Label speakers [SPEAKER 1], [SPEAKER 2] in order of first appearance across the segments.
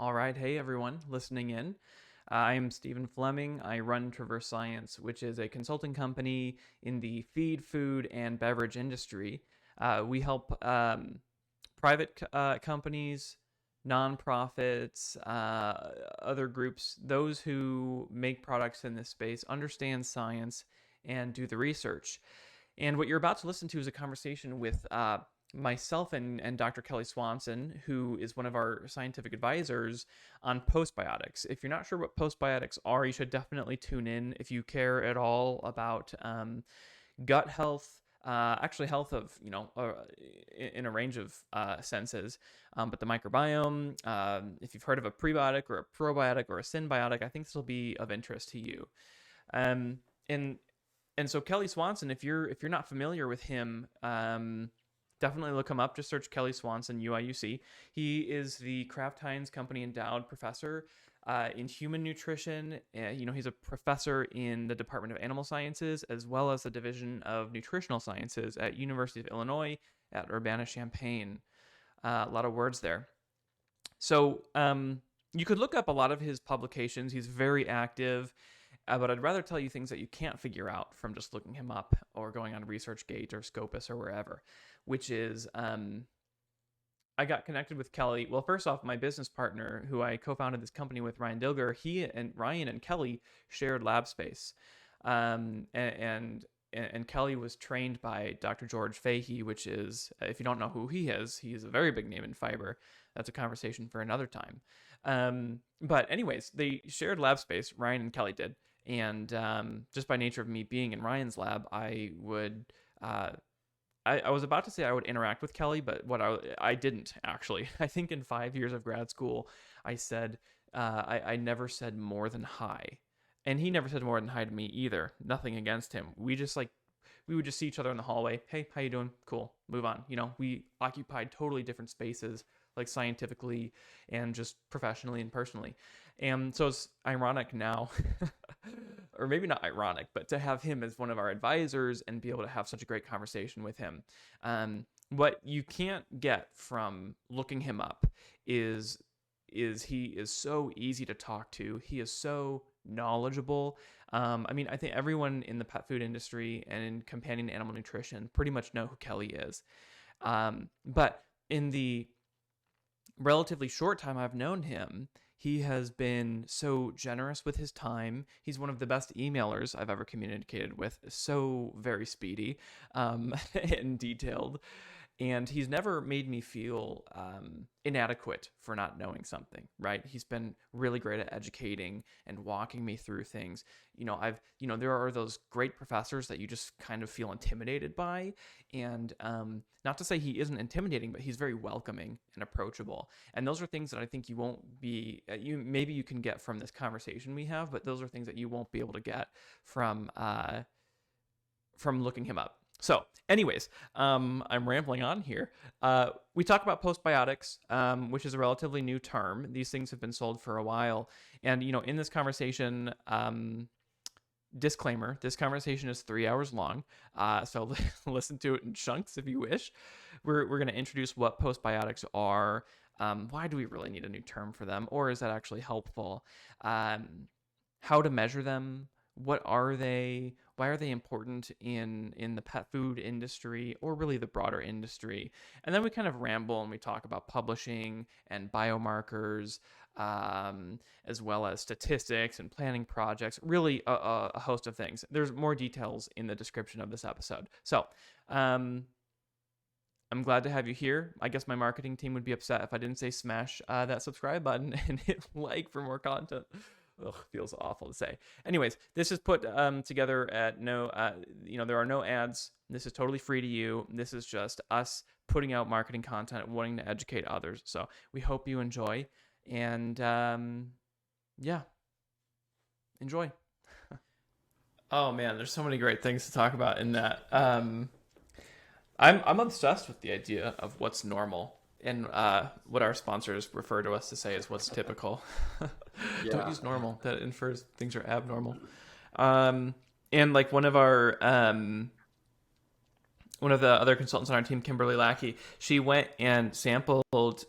[SPEAKER 1] All right. Hey, everyone listening in. I am Stephen Fleming. I run Traverse Science, which is a consulting company in the feed, food, and beverage industry. We help private companies, nonprofits, other groups, those who make products in this space, understand science, and do the research. And what you're about to listen to is a conversation with myself and Dr. Kelly Swanson, who is one of our scientific advisors on postbiotics. If you're not sure what postbiotics are, you should definitely tune in if you care at all about gut health. Actually, health of, in a range of senses, but the microbiome. If you've heard of a prebiotic or a probiotic or a synbiotic, I think this will be of interest to you. Um, and and so Kelly Swanson, if you're not familiar with him, definitely look him up. Just search Kelly Swanson, UIUC. He is the Kraft Heinz Company endowed professor in human nutrition. He's a professor in the Department of Animal Sciences as well as the Division of Nutritional Sciences at University of Illinois at Urbana-Champaign. A lot of words there. So you could look up a lot of his publications. He's very active. But I'd rather tell you things that you can't figure out from just looking him up or going on ResearchGate or Scopus or wherever, which is I got connected with Kelly. Well, first off, my business partner, who I co-founded this company with, Ryan Dilger, Ryan and Kelly shared lab space. And Kelly was trained by Dr. George Fahey, which is, if you don't know who he is a very big name in fiber. That's a conversation for another time. But anyways, they shared lab space, Ryan and Kelly did. And just by nature of me being in Ryan's lab, I would, I was about to say I would interact with Kelly, but I didn't actually. I think in 5 years of grad school, I said, I never said more than hi. And he never said more than hi to me either. Nothing against him. We would just see each other in the hallway. Hey, how you doing? Cool. Move on. We occupied totally different spaces, like scientifically and just professionally and personally. And so it's ironic now, or maybe not ironic, but to have him as one of our advisors and be able to have such a great conversation with him. What you can't get from looking him up is he is so easy to talk to. He is so knowledgeable. I think everyone in the pet food industry and in companion animal nutrition pretty much know who Kelly is. But in the relatively short time I've known him, he has been so generous with his time. He's one of the best emailers I've ever communicated with. So very speedy and detailed. And he's never made me feel inadequate for not knowing something, right? He's been really great at educating and walking me through things. There are those great professors that you just kind of feel intimidated by. And not to say he isn't intimidating, but he's very welcoming and approachable. And those are things that I think you won't be, maybe you can get from this conversation we have, but those are things that you won't be able to get from looking him up. So anyways, I'm rambling on here. We talk about postbiotics, which is a relatively new term. These things have been sold for a while. And, in this conversation, disclaimer, this conversation is 3 hours long. So listen to it in chunks if you wish. We're going to introduce what postbiotics are. Why do we really need a new term for them? Or is that actually helpful? How to measure them? What are they? Why are they important in the pet food industry or really the broader industry? And then we kind of ramble and we talk about publishing and biomarkers, as well as statistics and planning projects, really a host of things. There's more details in the description of this episode. So I'm glad to have you here. I guess my marketing team would be upset if I didn't say smash that subscribe button and hit like for more content. Ugh, feels awful to say. Anyways, this is put together at no, there are no ads. This is totally free to you. This is just us putting out marketing content, wanting to educate others. So we hope you enjoy. And enjoy. Oh man, there's so many great things to talk about in that. I'm obsessed with the idea of what's normal. And what our sponsors refer to us to say is what's typical.
[SPEAKER 2] Yeah.
[SPEAKER 1] Don't use normal. That infers things are abnormal. And like one of the other consultants on our team, Kimberly Lackey, she went and sampled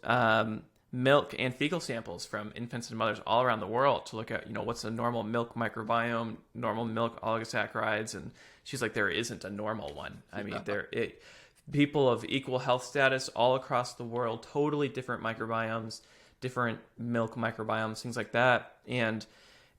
[SPEAKER 1] milk and fecal samples from infants and mothers all around the world to look at, what's a normal milk microbiome, normal milk oligosaccharides, and she's like, there isn't a normal one. I mean, people of equal health status all across the world, totally different microbiomes, different milk microbiomes, things like that. And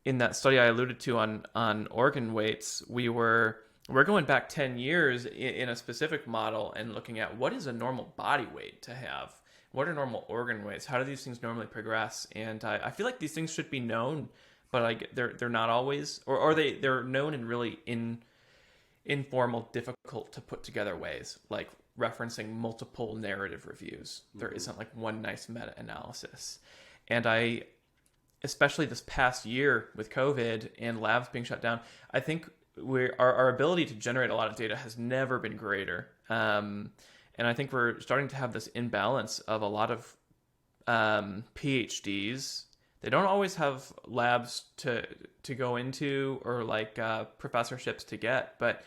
[SPEAKER 1] in that study I alluded to on organ weights, we're going back 10 years in a specific model and looking at what is a normal body weight to have. What are normal organ weights? How do these things normally progress? And I feel like these things should be known, but they're not always, or they're known in really informal, difficult to put together ways, like referencing multiple narrative reviews. There isn't like one nice meta-analysis. And especially this past year with COVID and labs being shut down, I think our ability to generate a lot of data has never been greater. And I think we're starting to have this imbalance of a lot of PhDs. They don't always have labs to go into or like professorships to get, but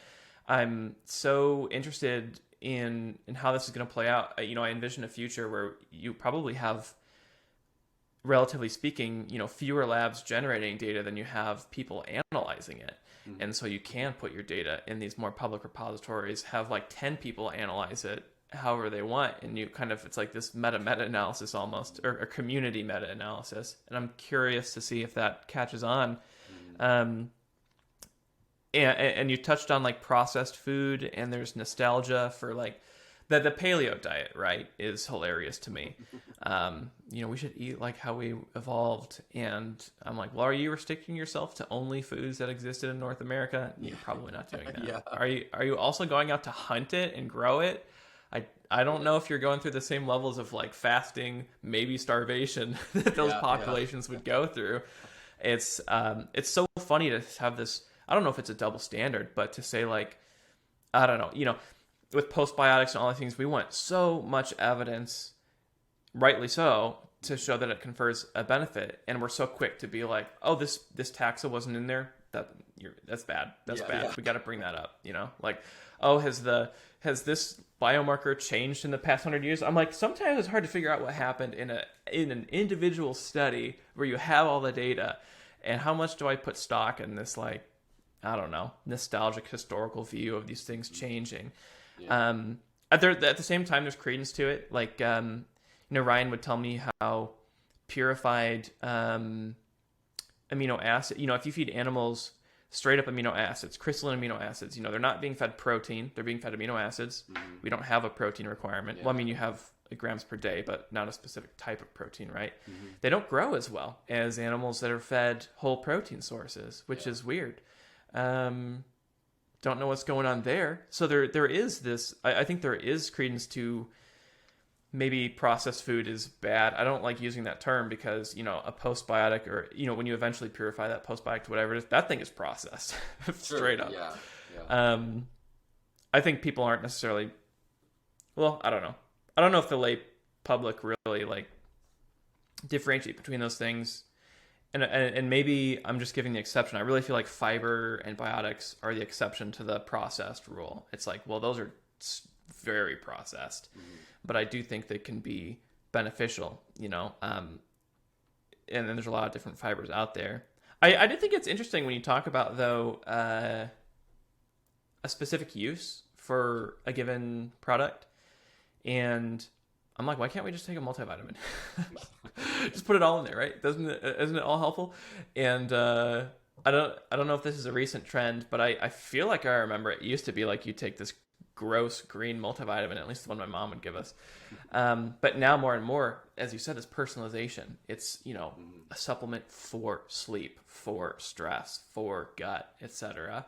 [SPEAKER 1] I'm so interested in how this is going to play out. I envision a future where you probably have, relatively speaking, fewer labs generating data than you have people analyzing it. And so you can put your data in these more public repositories, have like 10 people analyze it however they want, and you kind of, it's like this meta-analysis almost, or a community meta-analysis. And I'm curious to see if that catches on. And you touched on like processed food, and there's nostalgia for like the paleo diet, right, is hilarious to me. We should eat like how we evolved. And I'm like, well, are you restricting yourself to only foods that existed in North America? You're probably not doing that.
[SPEAKER 2] Yeah.
[SPEAKER 1] Are you also going out to hunt it and grow it? I don't know if you're going through the same levels of like fasting, maybe starvation that those populations would go through. It's so funny to have this, I don't know if it's a double standard, but to say like, I don't know, with postbiotics and all the things, we want so much evidence, rightly so, to show that it confers a benefit, and we're so quick to be like, oh, this taxa wasn't in there, that's bad, bad. Yeah. We got to bring that up, like, oh, has this biomarker changed in the past 100 years? I'm like, sometimes it's hard to figure out what happened in an individual study where you have all the data, and how much do I put stock in this, like, I don't know, nostalgic historical view of these things changing. Yeah. At the same time, there's credence to it. Like, Ryan would tell me how purified amino acid, if you feed animals straight up amino acids, crystalline amino acids, they're not being fed protein, they're being fed amino acids. We don't have a protein requirement. Yeah. Well, you have grams per day, but not a specific type of protein, right? They don't grow as well as animals that are fed whole protein sources, which is weird. Don't know what's going on there. So there is this, I think there is credence to maybe processed food is bad. I don't like using that term because, a postbiotic, or, when you eventually purify that postbiotic to whatever it is, that thing is processed straight up. Yeah. I think people aren't necessarily, well, I don't know. I don't know if the lay public really like differentiate between those things. And maybe I'm just giving the exception. I really feel like fiber and biotics are the exception to the processed rule. It's like, well, those are very processed, but I do think they can be beneficial, and then there's a lot of different fibers out there. I do think it's interesting when you talk about, though, a specific use for a given product, and I'm like, why can't we just take a multivitamin? Just put it all in there, right? Isn't it all helpful? And I don't know if this is a recent trend, but I feel like I remember it used to be like you take this gross green multivitamin, at least the one my mom would give us. But now more and more, as you said, is personalization. It's, a supplement for sleep, for stress, for gut, etc.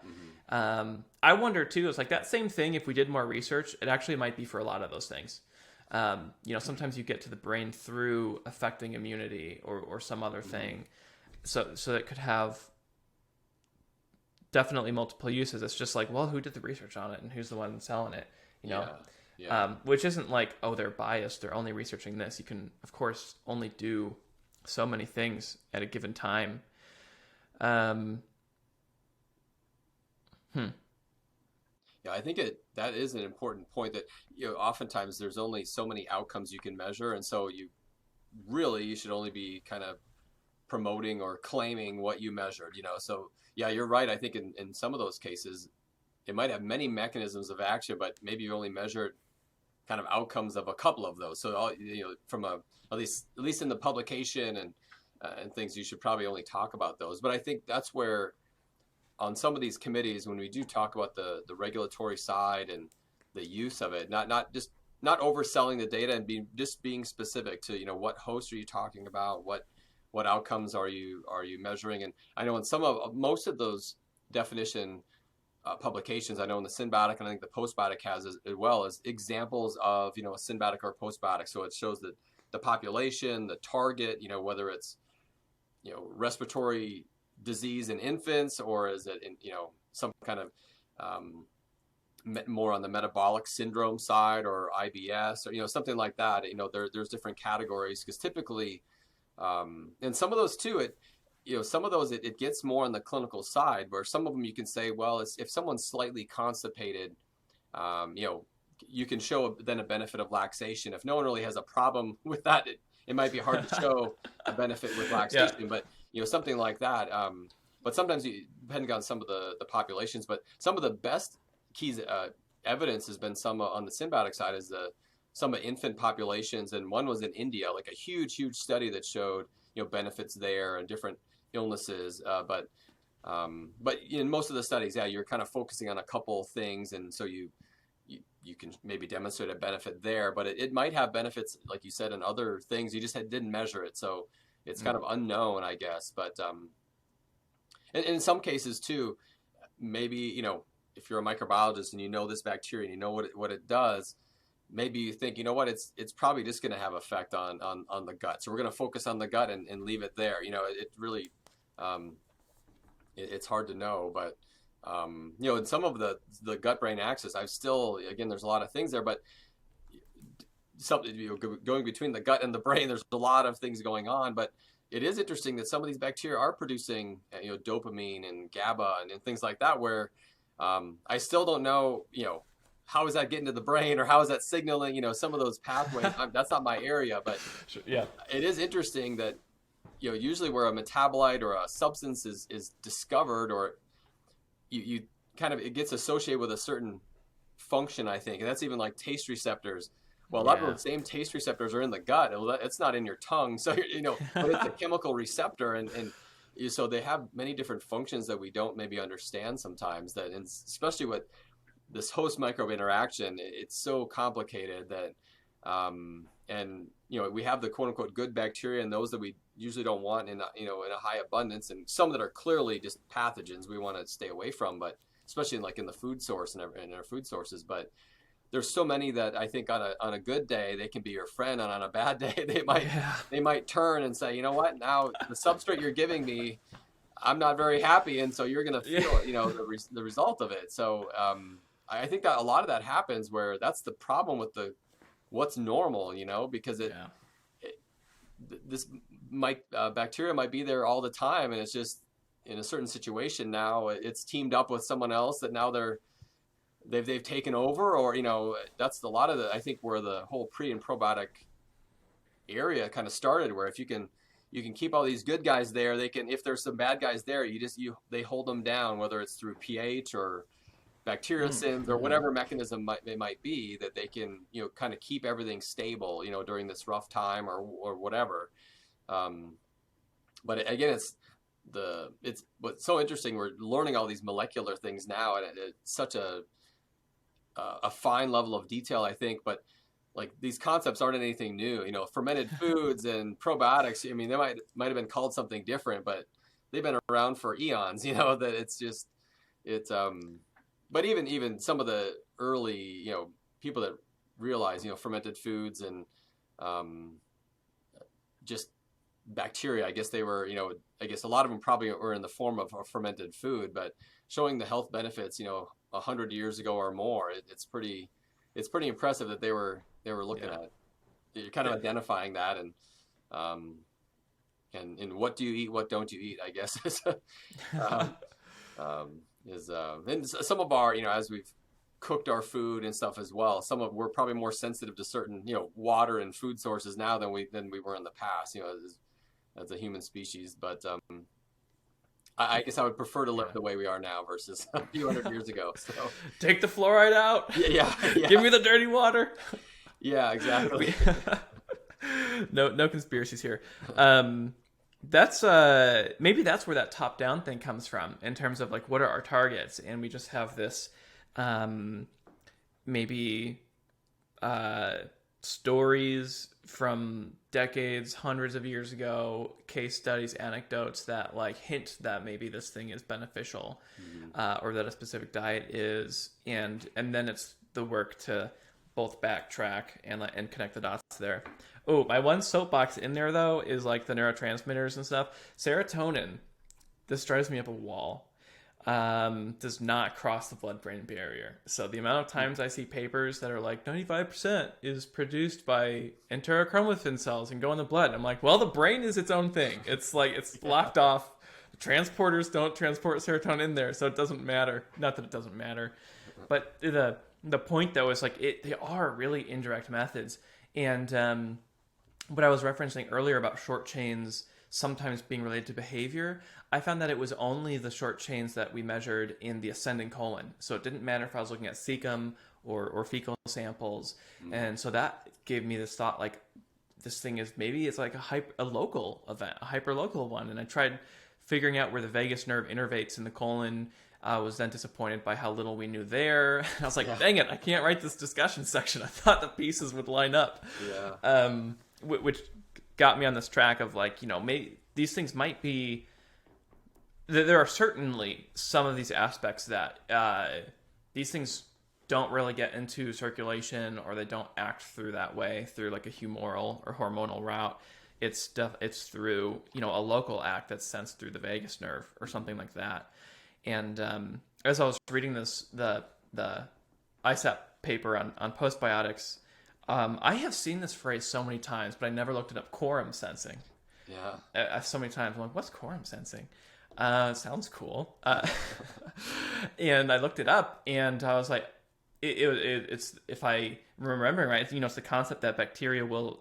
[SPEAKER 1] I wonder too, it's like that same thing, if we did more research, it actually might be for a lot of those things. Sometimes you get to the brain through affecting immunity or some other thing. So that could have definitely multiple uses. It's just like, well, who did the research on it and who's the one selling it, which isn't like, oh, they're biased, they're only researching this. You can, of course, only do so many things at a given time.
[SPEAKER 2] Yeah, I think that is an important point, that oftentimes there's only so many outcomes you can measure, and so really you should only be kind of promoting or claiming what you measured, you know. So yeah, you're right. I think in some of those cases, it might have many mechanisms of action, but maybe you only measured kind of outcomes of a couple of those. So you know, from a at least in the publication and things, you should probably only talk about those. But I think that's where on some of these committees, when we do talk about the regulatory side and the use of it, not overselling the data and being specific to, you know, what host are you talking about, what outcomes are you measuring. And I know in some of most of those definition publications, I know in the Synbiotic, and I think the Postbiotic has as well, as examples of, you know, a Synbiotic or a Postbiotic. So it shows that the population, the target, you know, whether it's, you know, respiratory disease in infants, or is it in, you know, some kind of more on the metabolic syndrome side, or IBS, or, you know, something like that. You know, there's different categories, because typically, and some of those too, you know, some of those it gets more on the clinical side, where some of them you can say, well, if someone's slightly constipated, you know, you can show then a benefit of laxation. If no one really has a problem with that, it might be hard to show a benefit with
[SPEAKER 1] Yeah.
[SPEAKER 2] laxation, but, you know, something like that. But sometimes, depending on some of the populations, but some of the best keys evidence has been some on the Synbiotic side is some of infant populations, and one was in India, like a huge study that showed, you know, benefits there and different illnesses. But in most of the studies, yeah, you're kind of focusing on a couple things, and so you can maybe demonstrate a benefit there, but it might have benefits, like you said, in other things. You just didn't measure it, so it's kind of unknown, I guess. But and in some cases too, maybe, you know, if you're a microbiologist and you know this bacteria and you know what it does, maybe you think, you know what, it's probably just going to have effect on the gut. So we're going to focus on the gut and leave it there. You know, it really, it's hard to know, but you know, in some of the gut brain axis, again, there's a lot of things there, but something, you know, going between the gut and the brain, there's a lot of things going on. But it is interesting that some of these bacteria are producing, you know, dopamine and GABA and things like that, where I still don't know, you know, how is that getting to the brain, or how is that signaling, you know, some of those pathways. That's not my area, but
[SPEAKER 1] Yeah.
[SPEAKER 2] it is interesting that, you know, usually where a metabolite or a substance is discovered, or you kind of, it gets associated with a certain function, I think. And that's even like taste receptors. Well, a lot of
[SPEAKER 1] Yeah.
[SPEAKER 2] those same taste receptors are in the gut. It's not in your tongue. So, you know, but it's a chemical receptor. And so they have many different functions that we don't maybe understand sometimes, that, and especially with this host microbe interaction, it's so complicated that, and, you know, we have the quote unquote good bacteria, and those that we usually don't want in you know, in a high abundance, and some that are clearly just pathogens we want to stay away from, but especially in the food source and in our food sources. But there's so many that I think on a good day they can be your friend, and on a bad day
[SPEAKER 1] Yeah.
[SPEAKER 2] they might turn and say, you know what, now the substrate you're giving me, I'm not very happy, and so you're going to
[SPEAKER 1] Yeah.
[SPEAKER 2] feel, you know, the result of it. So I think that a lot of that happens, where that's the problem with what's normal, you know, because
[SPEAKER 1] Yeah.
[SPEAKER 2] this bacteria might be there all the time, and it's just in a certain situation now it's teamed up with someone else that now they've taken over, or, you know, that's a lot of I think where the whole pre and probiotic area kind of started, where if you can keep all these good guys there, they can, if there's some bad guys there, they hold them down, whether it's through pH or bacteriocins or whatever mechanism it might be, that they can, you know, kind of keep everything stable, you know, during this rough time or whatever. But again, it's what's so interesting. We're learning all these molecular things now, and it's such a fine level of detail, I think. But like, these concepts aren't anything new, you know, fermented foods and probiotics. I mean, they might have been called something different, but they've been around for eons, you know, that it's but even some of the early, you know, people that realize, you know, fermented foods and just bacteria, I guess they were, you know, I guess a lot of them probably were in the form of a fermented food, but showing the health benefits, you know, 100 years ago or more, it's pretty impressive that they were looking at. You're kind of identifying that, and what do you eat, what don't you eat, I guess, um, and some of our, you know, as we've cooked our food and stuff as well. We're probably more sensitive to certain, water and food sources now than we were in the past, as a human species. But I guess I would prefer to live the way we are now versus a few hundred years ago. So
[SPEAKER 1] Take the fluoride out.
[SPEAKER 2] yeah.
[SPEAKER 1] Give me the dirty water.
[SPEAKER 2] Yeah, exactly.
[SPEAKER 1] No conspiracies here. That's maybe that's where that top down thing comes from in terms of like what are our targets, and we just have this maybe stories from decades, hundreds of years ago, case studies, anecdotes that like hint that maybe this thing is beneficial, or that a specific diet is, and then it's the work to both backtrack and connect the dots there. Oh, my one soapbox in there though is like the neurotransmitters and stuff. Serotonin, this drives me up a wall. Does not cross the blood-brain barrier. So the amount of times I see papers that are like 95% is produced by enterochromatin cells and go in the blood, I'm like, well, the brain is its own thing. It's like it's locked off. The transporters don't transport serotonin in there, so it doesn't matter. Not that it doesn't matter, but the point though is like they are really indirect methods. And what I was referencing earlier about short chains sometimes being related to behavior, I found that it was only the short chains that we measured in the ascending colon. So it didn't matter if I was looking at cecum or fecal samples. And so that gave me this thought, like, this thing is maybe it's like a local event, a hyperlocal one. And I tried figuring out where the vagus nerve innervates in the colon. I was then disappointed by how little we knew there. I was like, dang it, I can't write this discussion section. I thought the pieces would line up. Which got me on this track of like, maybe these things might be, there are certainly some of these aspects that these things don't really get into circulation, or they don't act through that way, through like a humoral or hormonal route. It's through, a local act that's sensed through the vagus nerve or something like that. And as I was reading the ISAP paper on postbiotics, I have seen this phrase so many times, but I never looked it up. Quorum sensing.
[SPEAKER 2] Yeah.
[SPEAKER 1] So many times I'm like, what's quorum sensing? Sounds cool. And I looked it up, and I was like, it's, if I remember right, it's the concept that bacteria will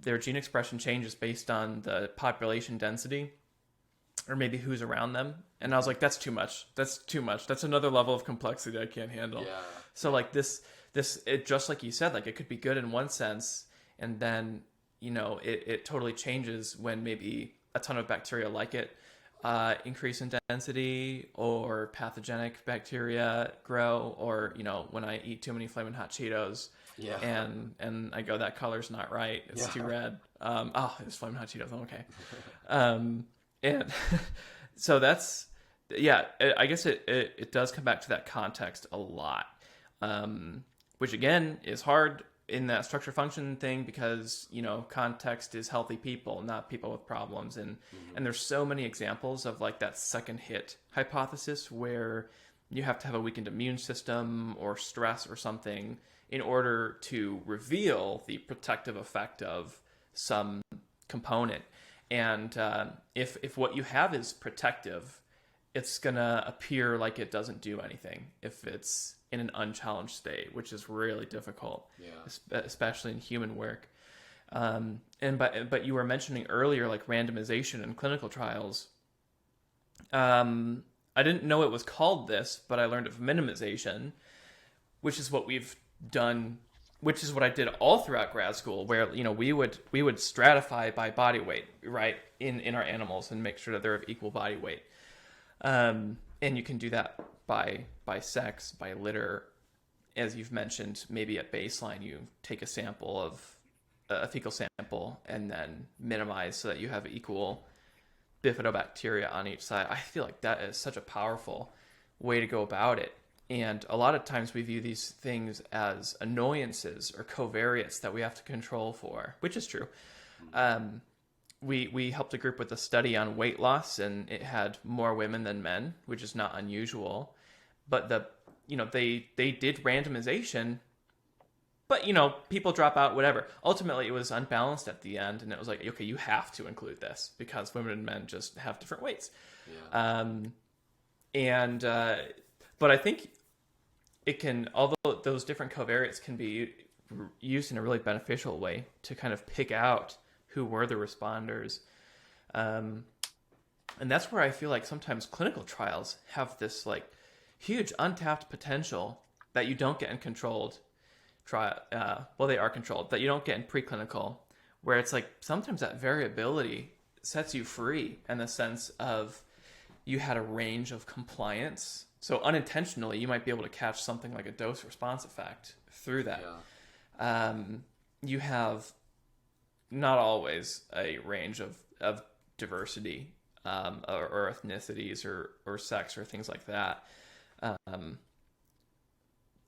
[SPEAKER 1] their gene expression changes based on the population density, or maybe who's around them. And I was like, that's too much. That's another level of complexity I can't handle.
[SPEAKER 2] Yeah.
[SPEAKER 1] So like this, it, just like you said, like it could be good in one sense, and then, it totally changes when maybe a ton of bacteria like it increase in density, or pathogenic bacteria grow, or, when I eat too many Flamin' Hot Cheetos, and I go, that color's not right. It's too red. It's Flamin' Hot Cheetos. I'm okay. And so that's, I guess it does come back to that context a lot, which again is hard in that structure function thing, because context is healthy people, not people with problems. And there's so many examples of like that second hit hypothesis, where you have to have a weakened immune system or stress or something in order to reveal the protective effect of some component. And if what you have is protective, it's going to appear like it doesn't do anything if it's in an unchallenged state, which is really difficult, especially in human work. But you were mentioning earlier, like randomization in clinical trials. I didn't know it was called this, but I learned of minimization, which is what we've done, which is what I did all throughout grad school, where we would stratify by body weight, right, in our animals, and make sure that they're of equal body weight. And you can do that by sex, by litter, as you've mentioned. Maybe at baseline you take a sample of a fecal sample and then minimize so that you have equal bifidobacteria on each side. I feel like that is such a powerful way to go about it. And a lot of times we view these things as annoyances or covariates that we have to control for, which is true. We helped a group with a study on weight loss, and it had more women than men, which is not unusual. But they did randomization, but people drop out, whatever. Ultimately, it was unbalanced at the end, and it was like, okay, you have to include this because women and men just have different weights. But I think it can, although those different covariates can be used in a really beneficial way to kind of pick out who were the responders. Um, and that's where I feel like sometimes clinical trials have this like huge untapped potential that you don't get in controlled trial. Well, they are controlled that you don't get in preclinical, where it's like sometimes that variability sets you free in the sense of you had a range of compliance. So unintentionally, you might be able to catch something like a dose response effect through that. You have not always a range of diversity or ethnicities or sex or things like that. Um,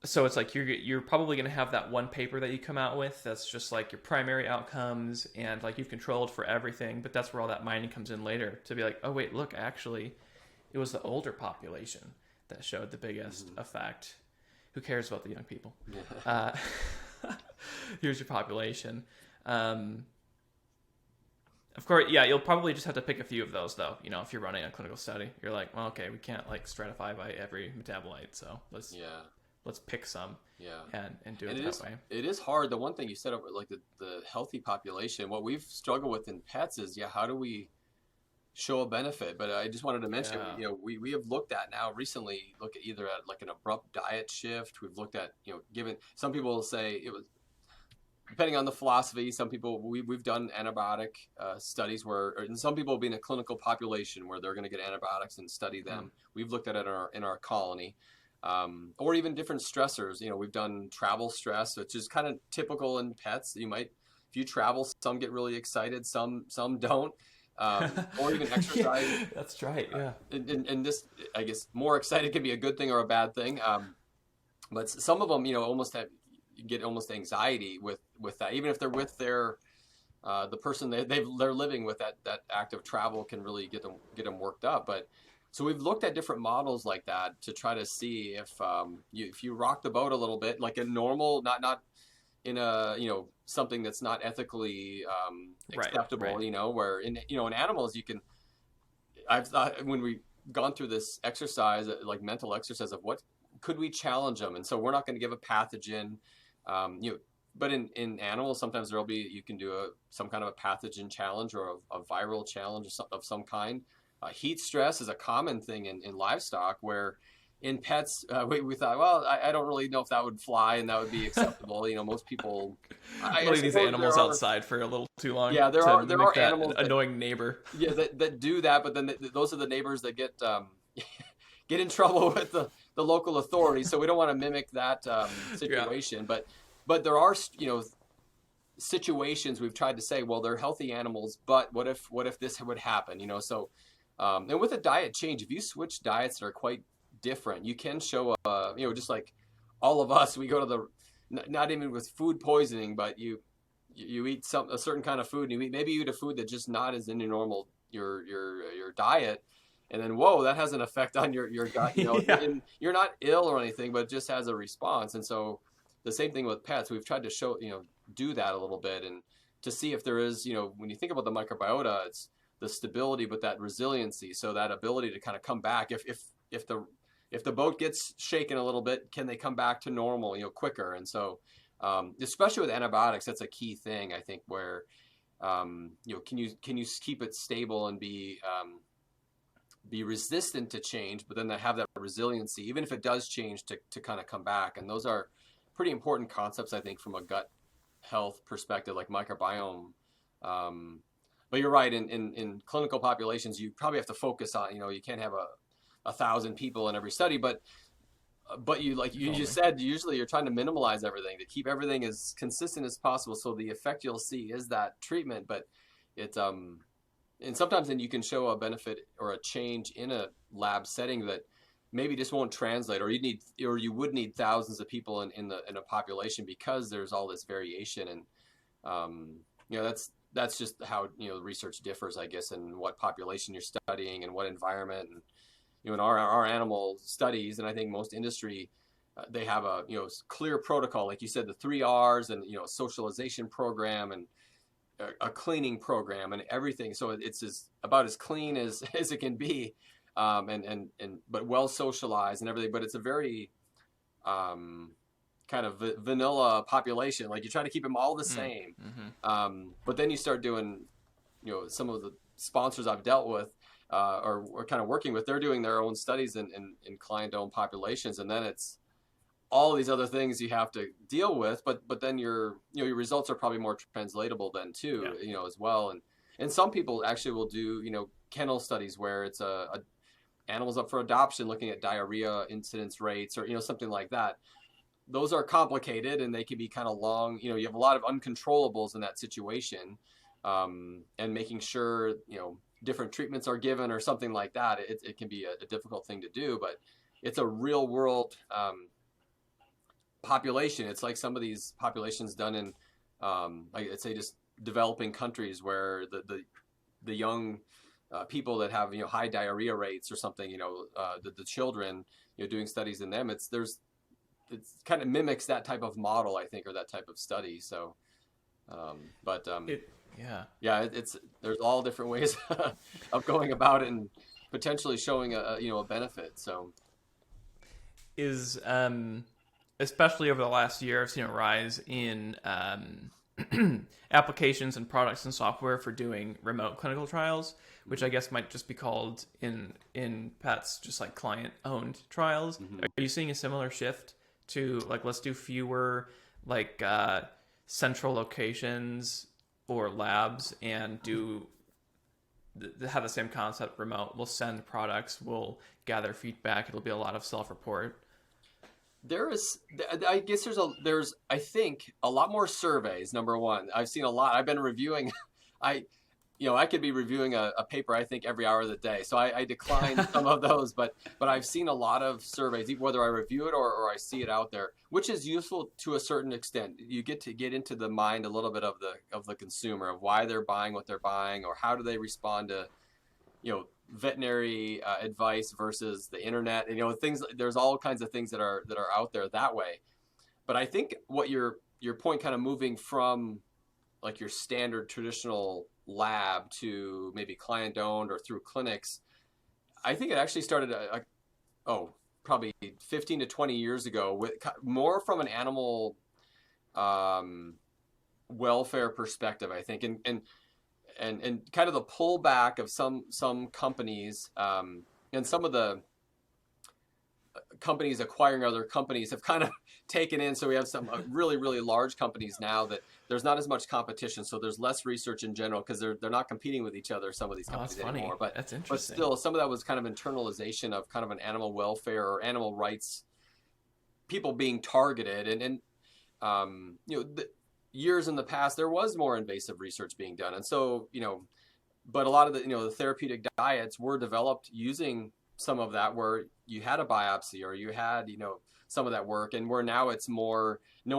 [SPEAKER 1] so it's like you're probably going to have that one paper that you come out with that's just like your primary outcomes and like you've controlled for everything, but that's where all that mining comes in later to be like, oh wait, look, actually it was the older population that showed the biggest effect. Who cares about the young people? Here's your population. Of course, yeah, you'll probably just have to pick a few of those, though. You know, if you're running a clinical study, you're like, well, okay, we can't like stratify by every metabolite, so let's pick some, and do it that way.
[SPEAKER 2] It is hard. The one thing you said about like the healthy population, what we've struggled with in pets is, how do we show a benefit? But I just wanted to mention, we have looked at now recently, look at either at like an abrupt diet shift. We've looked at, given some people will say it was, depending on the philosophy, some people, we've done antibiotic studies and some people will be in a clinical population where they're going to get antibiotics and study them. We've looked at it in our colony, or even different stressors. We've done travel stress, which is kind of typical in pets. If you travel, some get really excited, some don't, or even exercise.
[SPEAKER 1] Yeah, that's right. Yeah.
[SPEAKER 2] And this, I guess, more excited can be a good thing or a bad thing. But some of them, get almost anxiety with that, even if they're with their the person they're living with. That act of travel can really get them worked up. But so we've looked at different models like that to try to see if you rock the boat a little bit, like a normal, not in a something that's not ethically acceptable,
[SPEAKER 1] right.
[SPEAKER 2] Where in animals you can. I've thought when we've gone through this exercise, like mental exercise of what could we challenge them, and so we're not going to give a pathogen. But in animals, sometimes you can do some kind of a pathogen challenge or a viral challenge of some kind. Heat stress is a common thing in livestock, where in pets, we thought, well, I don't really know if that would fly and that would be acceptable. Most people
[SPEAKER 1] leave these animals outside for a little too long.
[SPEAKER 2] Yeah, there are animals
[SPEAKER 1] annoying neighbor.
[SPEAKER 2] Yeah, that do that, but then those are the neighbors that get get in trouble with the local authorities. So we don't want to mimic that situation. But there are situations we've tried to say, well, they're healthy animals, but what if this would happen? So and with a diet change, if you switch diets that are quite different, you can show just like all of us, we go to not even with food poisoning, but you eat a certain kind of food, and maybe you eat a food that just not is in your normal your diet. And then, whoa, that has an effect on your gut. And you're not ill or anything, but it just has a response. And so the same thing with pets. We've tried to show, do that a little bit, and to see if there is, when you think about the microbiota, it's the stability, but that resiliency. So that ability to kind of come back. If the boat gets shaken a little bit, can they come back to normal, quicker? And so, especially with antibiotics, that's a key thing, I think, where, can you keep it stable and be resistant to change, but then they have that resiliency, even if it does change, to kind of come back. And those are pretty important concepts, I think, from a gut health perspective, like microbiome. But you're right, in clinical populations, you probably have to focus on, you can't have 1,000 people in every study, but you, like you just said, usually you're trying to minimize everything to keep everything as consistent as possible. So the effect you'll see is that treatment, but it's, and sometimes then you can show a benefit or a change in a lab setting that maybe just won't translate, or you would need thousands of people in a population, because there's all this variation. And that's just how research differs, I guess, in what population you're studying and what environment. And in our animal studies, and I think most industry, they have a clear protocol, like you said, the 3 R's, and socialization program, and a cleaning program, and everything. So it's about as clean as it can be, but well socialized and everything. But it's a very kind of vanilla population. Like you try to keep them all the
[SPEAKER 1] Mm.
[SPEAKER 2] same.
[SPEAKER 1] Mm-hmm.
[SPEAKER 2] But then you start doing, some of the sponsors I've dealt with or kind of working with, they're doing their own studies in client-owned populations, and then it's all these other things you have to deal with. But then your results are probably more translatable then too,
[SPEAKER 1] Yeah.
[SPEAKER 2] as well. And some people actually will do kennel studies where it's a animals up for adoption, looking at diarrhea incidence rates or something like that. Those are complicated and they can be kind of long. You have a lot of uncontrollables in that situation, and making sure different treatments are given or something like that. It can be a difficult thing to do, but it's a real world population. It's like some of these populations done in, like I'd say, just developing countries where the young people that have high diarrhea rates or something, the children, doing studies in them. It's kind of mimics that type of model, I think, or that type of study. So, but
[SPEAKER 1] Yeah.
[SPEAKER 2] yeah, there's all different ways of going about it and potentially showing a benefit. So
[SPEAKER 1] Is especially over the last year, I've seen a rise in applications and products and software for doing remote clinical trials, which I guess might just be called in pets just like client owned trials.
[SPEAKER 2] mm-hmm.
[SPEAKER 1] Are you seeing a similar shift to like let's do fewer like central locations or labs and do have the same concept remote? We'll send products, we'll gather feedback. It'll be a lot of self-report.
[SPEAKER 2] I guess there's I think a lot more surveys. Number one, I've seen a lot. I've been reviewing. I could be reviewing a paper I think every hour of the day. So I decline some of those, but I've seen a lot of surveys, whether I review it or I see it out there, which is useful to a certain extent. You get to get into the mind a little bit of the consumer, of why they're buying what they're buying, or how do they respond to veterinary advice versus the internet. Things. There's all kinds of things that are out there that way. But I think what your point, kind of moving from like your standard traditional lab to maybe client owned or through clinics, I think it actually started probably 15 to 20 years ago, with more from an animal welfare perspective, I think, and kind of the pullback of some companies, and some of the companies acquiring other companies have kind of taken in. So we have some really, really large companies now that there's not as much competition. So there's less research in general because they're not competing with each other, some of these
[SPEAKER 1] Oh, that's
[SPEAKER 2] companies
[SPEAKER 1] funny.
[SPEAKER 2] anymore.
[SPEAKER 1] That's
[SPEAKER 2] But
[SPEAKER 1] interesting.
[SPEAKER 2] still, some of that was kind of internalization of kind of an animal welfare or animal rights people being targeted. Years in the past, there was more invasive research being done. And so, but a lot of the therapeutic diets were developed using some of that, where you had a biopsy or you had some of that work, and where now it's more, I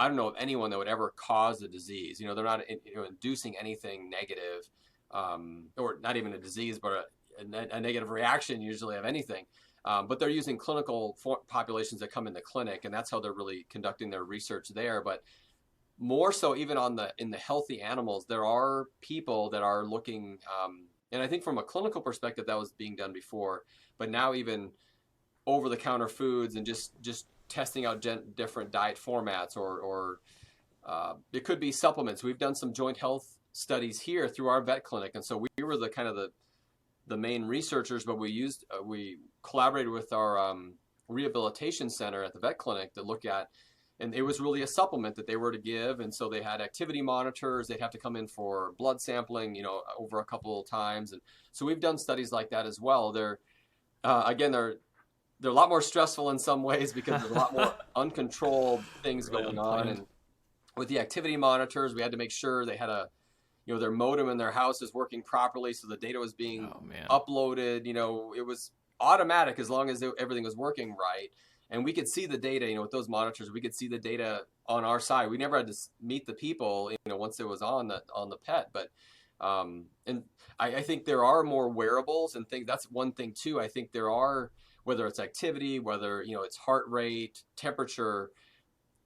[SPEAKER 2] don't know of anyone that would ever cause a disease. They're not inducing anything negative, or not even a disease, but a negative reaction usually of anything. But they're using clinical populations that come in the clinic, and that's how they're really conducting their research there. But more so, even in the healthy animals, there are people that are looking, and I think from a clinical perspective that was being done before, but now even over-the-counter foods and just testing out different diet formats, or it could be supplements. We've done some joint health studies here through our vet clinic, and so we were the kind of the main researchers, but we collaborated with our rehabilitation center at the vet clinic to look at. And it was really a supplement that they were to give. And so they had activity monitors. They'd have to come in for blood sampling, over a couple of times. And so we've done studies like that as well. They're a lot more stressful in some ways because there's a lot more uncontrolled things
[SPEAKER 1] Really
[SPEAKER 2] going on.
[SPEAKER 1] unplanned.
[SPEAKER 2] And with the activity monitors, we had to make sure they had their modem in their house is working properly. So the data was being
[SPEAKER 1] Oh man.
[SPEAKER 2] uploaded. It was automatic as long as everything was working right. And we could see the data, with those monitors, we could see the data on our side. We never had to meet the people, once it was on the pet. But, and I think there are more wearables and things. That's one thing too. I think there are, whether it's activity, whether, it's heart rate, temperature,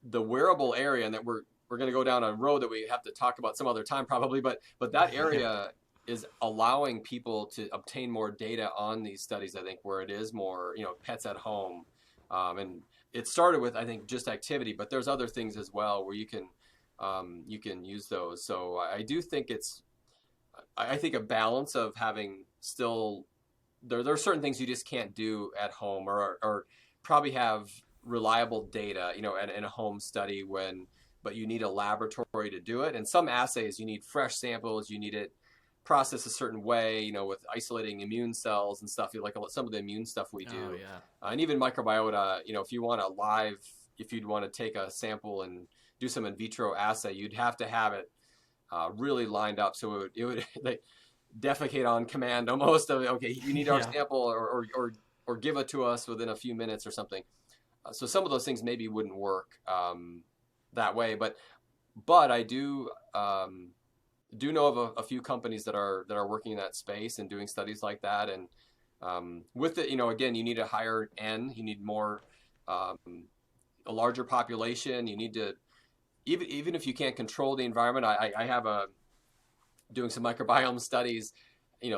[SPEAKER 2] the wearable area, and that we're going to go down a road that we have to talk about some other time probably, but that area is allowing people to obtain more data on these studies, I think, where it is more, pets at home. And it started with, I think, just activity, but there's other things as well where you can use those. So I do think I think a balance of having still there are certain things you just can't do at home, or probably have reliable data, in a home study but you need a laboratory to do it. And some assays, you need fresh samples, you need it processed a certain way, with isolating immune cells and stuff, like some of the immune stuff we do.
[SPEAKER 1] Oh yeah.
[SPEAKER 2] And even microbiota, if you'd want to take a sample and do some in vitro assay, you'd have to have it really lined up. So it would like, defecate on command almost of, okay, you need our sample, or give it to us within a few minutes or something. So some of those things maybe wouldn't work that way, but I do know of a few companies that are working in that space and doing studies like that. And with it, again, you need a higher N, you need more, a larger population. You need to, even if you can't control the environment, I have doing some microbiome studies,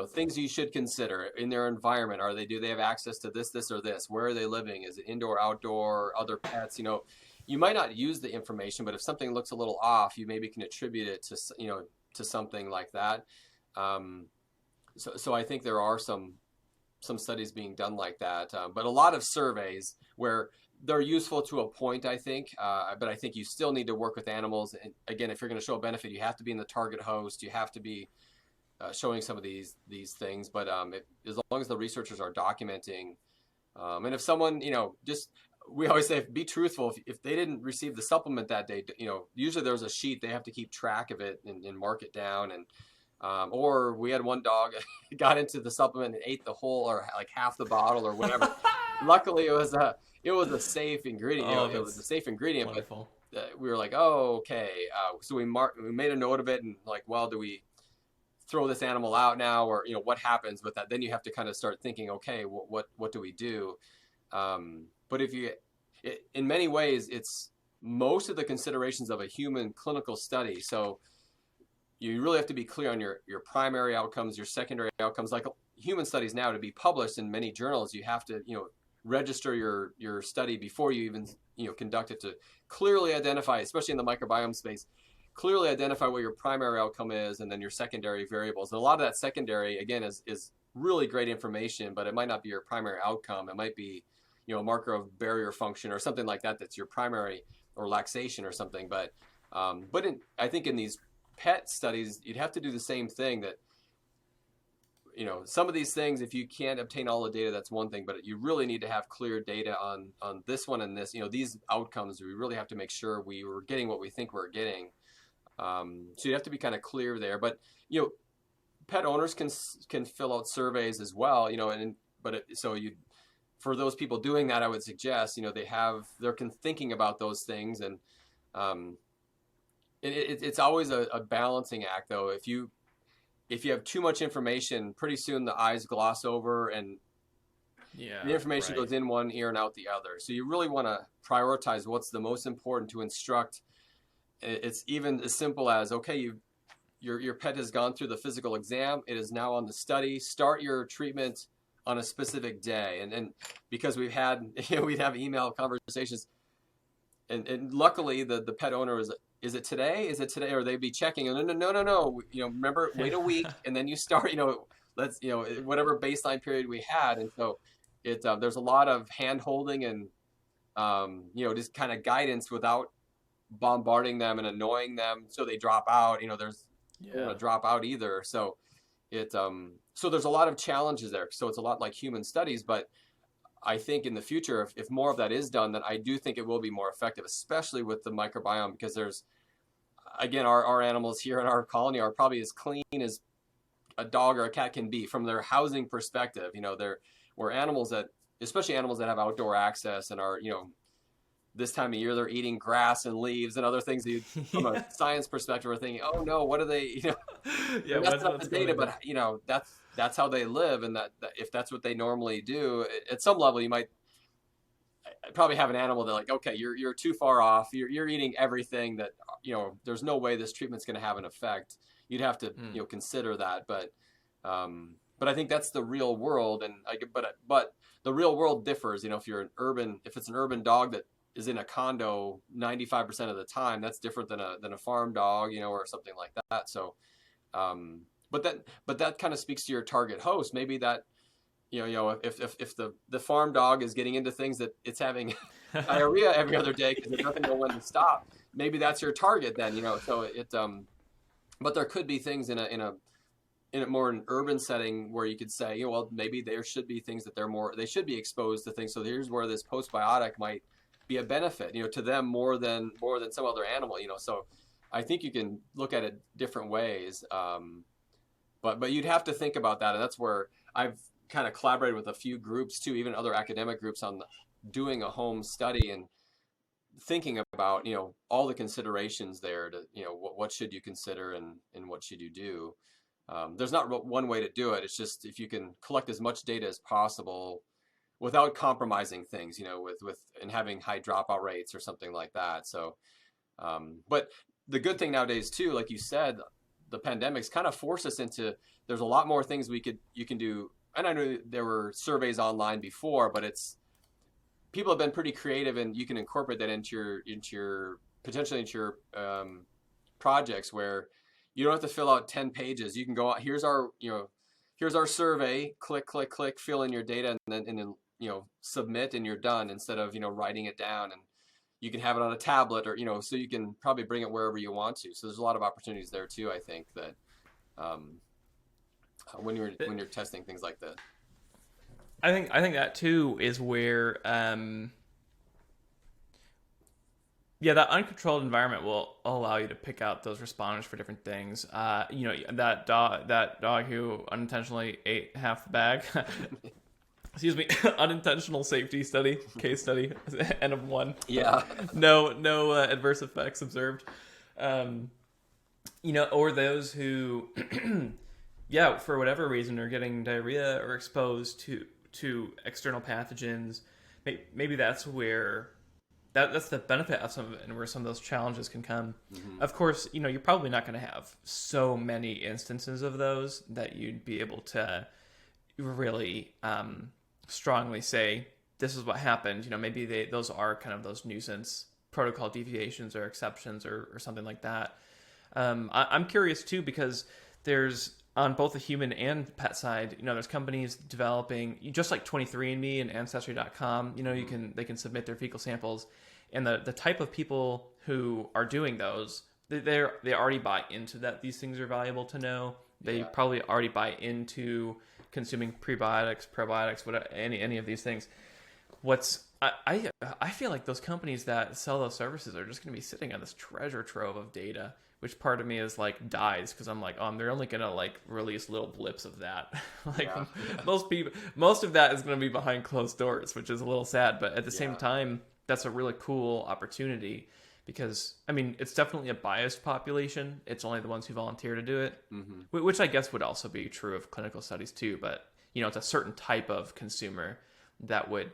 [SPEAKER 2] things you should consider in their environment. Do they have access to this, or this? Where are they living? Is it indoor, outdoor, other pets? You might not use the information, but if something looks a little off, you maybe can attribute it to something like that. So I think there are some studies being done like that, but a lot of surveys where they're useful to a point, I think, but I think you still need to work with animals. And again, if you're going to show a benefit, you have to be in the target host. You have to be showing some of these things. But as long as the researchers are documenting, and if someone, we always say, be truthful. If they didn't receive the supplement that day, usually there's a sheet, they have to keep track of it and mark it down. And or we had one dog got into the supplement and ate the whole, or like half the bottle or whatever. Luckily, it was a safe ingredient. It was a safe ingredient. Wonderful. But we were like, oh, okay. So we made a note of it, and like, well, do we throw this animal out now, or what happens with that? Then you have to kind of start thinking, okay, what do we do? But in many ways, it's most of the considerations of a human clinical study. So you really have to be clear on your primary outcomes, your secondary outcomes. Like human studies now, to be published in many journals, you have to register your study before you even conduct it, to clearly identify, especially in the microbiome space, clearly identify what your primary outcome is, and then your secondary variables. And a lot of that secondary, again, is really great information, but it might not be your primary outcome. It might be a marker of barrier function or something like that that's your primary, or laxation or something. But I think in these pet studies, you'd have to do the same thing. That some of these things, if you can't obtain all the data, that's one thing, but you really need to have clear data on this one and this, these outcomes. We really have to make sure we were getting what we think we're getting. So you have to be kind of clear there. But pet owners can fill out surveys as well. For those people doing that, I would suggest they're thinking about those things, and it's always a balancing act, though. If you have too much information, pretty soon the eyes gloss over, and the information goes in one ear and out the other. So you really want to prioritize what's the most important to instruct. It's even as simple as, okay, your pet has gone through the physical exam. It is now on the study. Start your treatment on a specific day. And because we'd have email conversations, and luckily the pet owner is it today? Is it today? Or they'd be checking. And no. Remember, wait a week, and then you start. Let's whatever baseline period we had. And so there's a lot of hand holding and just kind of guidance without bombarding them and annoying them so they drop out. There's drop out either. So so there's a lot of challenges there. So it's a lot like human studies, but I think in the future, if more of that is done, then I do think it will be more effective, especially with the microbiome, because there's, again, our animals here in our colony are probably as clean as a dog or a cat can be from their housing perspective. We're animals that, especially animals that have outdoor access and are, this time of year, they're eating grass and leaves and other things that from a science perspective are thinking, oh no, what are they, that's not the data, but that's how they live. And that if that's what they normally do, at some level, you might probably have an animal that like, okay, you're too far off. You're eating everything that, there's no way this treatment's going to have an effect. You'd have to, consider that. But I think that's the real world. And but the real world differs, if it's an urban dog that is in a condo 95% of the time, that's different than a farm dog, or something like that. So, but that kind of speaks to your target host. Maybe that, if the farm dog is getting into things that it's having diarrhea every other day because it doesn't know when to stop, maybe that's your target then. So but there could be things in a more an urban setting where you could say, well, maybe there should be things that they should be exposed to things. So here's where this postbiotic might be a benefit, to them more than some other animal, So I think you can look at it different ways. But you'd have to think about that. And that's where I've kind of collaborated with a few groups too, even other academic groups, on doing a home study and thinking about, all the considerations there to, what should you consider and what should you do. There's not one way to do it. It's just if you can collect as much data as possible without compromising things, with and having high dropout rates or something like that. So, but the good thing nowadays too, like you said, the pandemics kind of force us into, there's a lot more things you can do. And I know there were surveys online before, but people have been pretty creative, and you can incorporate that into your projects where you don't have to fill out 10 pages. You can go out, here's our survey, click, fill in your data, and then submit, and you're done, instead of, writing it down. And you can have it on a tablet, or, so you can probably bring it wherever you want to. So there's a lot of opportunities there too, I think, that when you're testing things like that.
[SPEAKER 1] I think that too is where that uncontrolled environment will allow you to pick out those responders for different things. That dog who unintentionally ate half the bag. Excuse me, unintentional safety study, case study, N of 1.
[SPEAKER 2] Yeah.
[SPEAKER 1] No adverse effects observed. Or those who, for whatever reason, are getting diarrhea or exposed to external pathogens. Maybe that's where that's the benefit of some of it, and where some of those challenges can come. Mm-hmm. Of course, you're probably not going to have so many instances of those that you'd be able to really strongly say this is what happened. Maybe those are kind of those nuisance protocol deviations or exceptions or something like that. I'm curious too, because there's, on both the human and pet side, there's companies developing, just like 23andMe and Ancestry.com, they can submit their fecal samples, and the type of people who are doing those, they already buy into that these things are valuable to know. They probably already buy into consuming prebiotics, probiotics, whatever, any of these things. I feel like those companies that sell those services are just going to be sitting on this treasure trove of data, which part of me is like dies, because I'm like, they're only going to like release little blips of that. Most of that is going to be behind closed doors, which is a little sad, but at the same time, that's a really cool opportunity, because it's definitely a biased population. It's only the ones who volunteer to do it, mm-hmm. which I guess would also be true of clinical studies too. But it's a certain type of consumer that would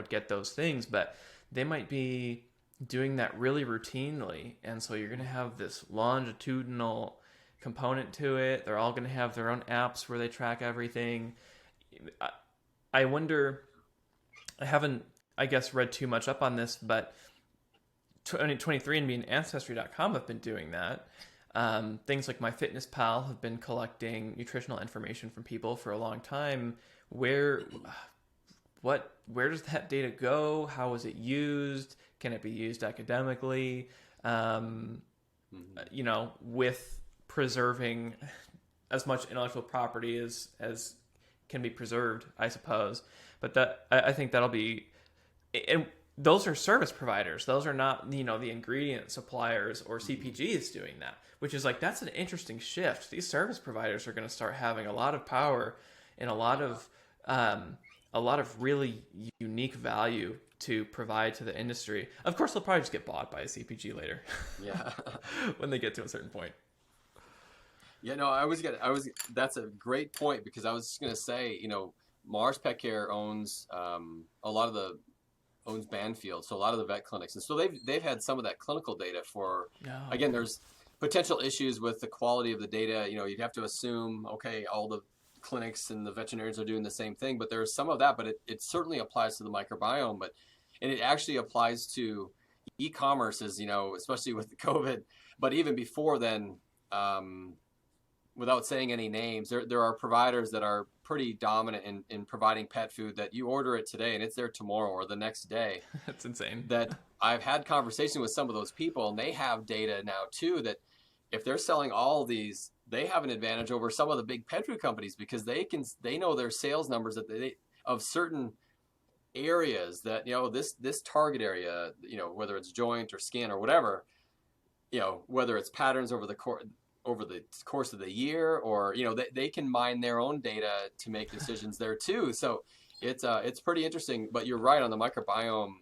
[SPEAKER 1] get those things, but they might be doing that really routinely, and so you're going to have this longitudinal component to it. They're all going to have their own apps where they track everything. I wonder, I haven't, I guess, read too much up on this, but 23andMe and Ancestry.com have been doing that. Things like MyFitnessPal have been collecting nutritional information from people for a long time. Where does that data go? How is it used? Can it be used academically? With preserving as much intellectual property as can be preserved, I suppose. But I think that'll be, and those are service providers. Those are not, the ingredient suppliers or CPGs doing that, which is like, that's an interesting shift. These service providers are going to start having a lot of power and a lot of really unique value to provide to the industry. Of course, they'll probably just get bought by a CPG later. Yeah. When they get to a certain point.
[SPEAKER 2] Yeah, no, that's a great point, because I was just going to say, Mars Pet Care owns owns Banfield, so a lot of the vet clinics, and so they've had some of that clinical data for. Again, there's potential issues with the quality of the data. You'd have to assume, okay, all the clinics and the veterinarians are doing the same thing, but there's some of that, but it certainly applies to the microbiome. But And it actually applies to e-commerce, as you know, especially with COVID, but even before then, without saying any names, there are providers that are pretty dominant in providing pet food that you order it today and it's there tomorrow or the next day.
[SPEAKER 1] That's insane.
[SPEAKER 2] That I've had conversation with some of those people, and they have data now too that if they're selling all of these, they have an advantage over some of the big pet food companies because they know their sales numbers that they of certain areas that, you know, this target area, you know, whether it's joint or skin or whatever, you know, whether it's patterns over the course of the year, or, you know, they can mine their own data to make decisions there too. So it's pretty interesting. But you're right on the microbiome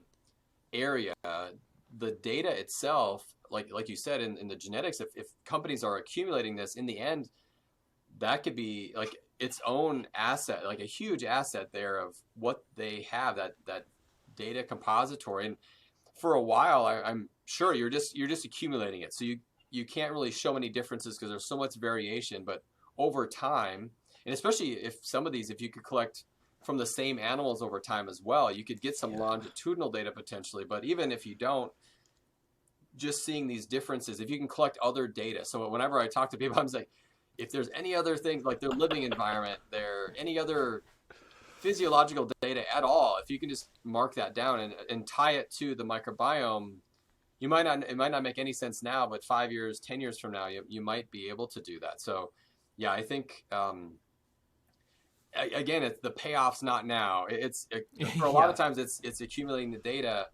[SPEAKER 2] area. The data itself, like you said, in the genetics, if companies are accumulating this, in the end, that could be like its own asset, like a huge asset there of what they have, that data compository. And for a while, I'm sure you're just accumulating it. So you can't really show any differences because there's so much variation. But over time, and especially if you could collect from the same animals over time as well, you could get some longitudinal data potentially. But even if you don't, just seeing these differences, if you can collect other data. So whenever I talk to people, I'm like, if there's any other things like their living environment, any other physiological data at all, if you can just mark that down and tie it to the microbiome, it might not make any sense now, but 5 years, 10 years from now, you might be able to do that. So yeah, I think, again, it's the payoff's not now. For a lot of times it's accumulating the data.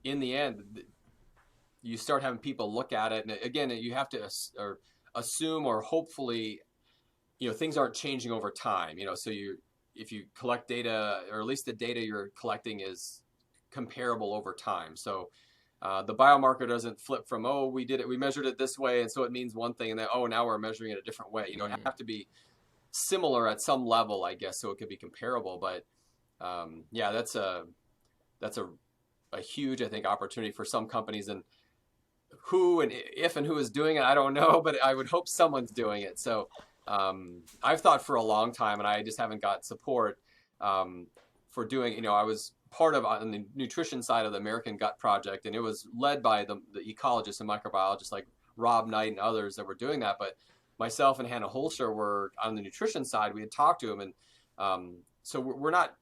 [SPEAKER 2] In the end, you start having people look at it, and again, you have to assume or hopefully, you know, things aren't changing over time. You know, so if you collect data, or at least the data you're collecting is comparable over time. So the biomarker doesn't flip from, oh, we measured it this way, and so it means one thing, and then, oh, now we're measuring it a different way. You know, it have to be similar at some level, I guess, so it could be comparable. But yeah, that's a huge, I think, opportunity for some companies. And who and who is doing it, I don't know, but I would hope someone's doing it. So I've thought for a long time, and I just haven't got support for doing, you know, I was part of on the nutrition side of the American Gut Project, and it was led by the ecologists and microbiologists like Rob Knight and others that were doing that. But myself and Hannah Holscher were on the nutrition side. We had talked to them, and so we're not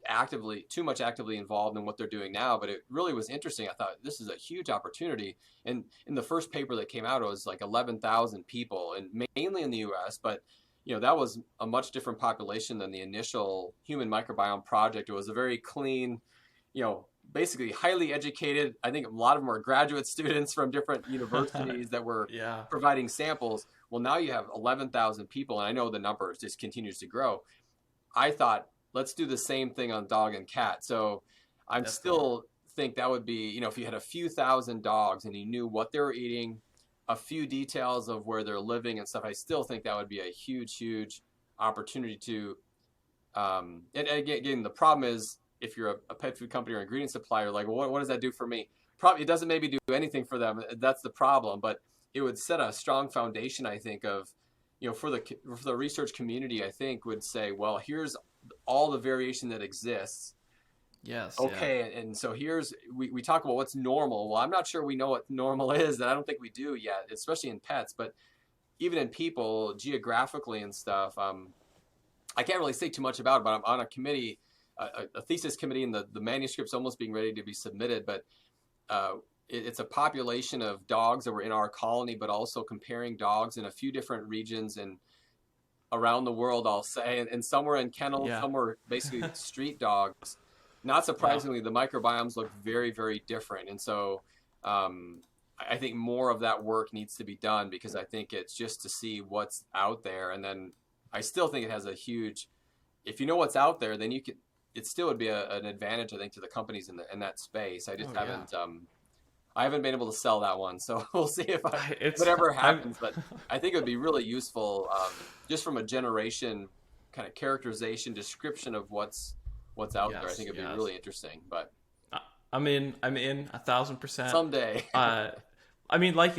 [SPEAKER 2] too much actively involved in what they're doing now, but it really was interesting. I thought this is a huge opportunity. And in the first paper that came out, it was like 11,000 people, and mainly in the US, but you know, that was a much different population than the initial Human Microbiome Project. It was a very clean, you know, basically highly educated. I think a lot of them were graduate students from different universities that were providing samples. Well, now you have 11,000 people, and I know the number just continues to grow. I thought, let's do the same thing on dog and cat. So I'm still think that would be, you know, if you had a few thousand dogs and you knew what they were eating, a few details of where they're living and stuff, I still think that would be a huge, huge opportunity to, and again, the problem is if you're a pet food company or ingredient supplier, like, well, what does that do for me? Probably it doesn't maybe do anything for them. That's the problem, but it would set a strong foundation, I think, of, you know, for the research community, I think would say, well, here's all the variation that exists.
[SPEAKER 1] Yes.
[SPEAKER 2] Okay. Yeah. And so we talk about what's normal. Well, I'm not sure we know what normal is, and I don't think we do yet, especially in pets, but even in people geographically and stuff. I can't really say too much about it, but I'm on a committee, a thesis committee, and the manuscript's almost being ready to be submitted. But it's a population of dogs that were in our colony, but also comparing dogs in a few different regions and around the world, I'll say, and some were in kennels, some were basically street dogs. Not surprisingly, the microbiomes look very, very different. And so I think more of that work needs to be done, because I think it's just to see what's out there. And then I still think it has a huge, if you know what's out there, then it still would be an advantage, I think, to the companies in that space. I just I haven't been able to sell that one, so we'll see if whatever happens. But I think it would be really useful, just from a generation kind of characterization, description of what's out there. I think it'd be really interesting. But
[SPEAKER 1] I'm in 1,000%.
[SPEAKER 2] Someday.
[SPEAKER 1] I mean, like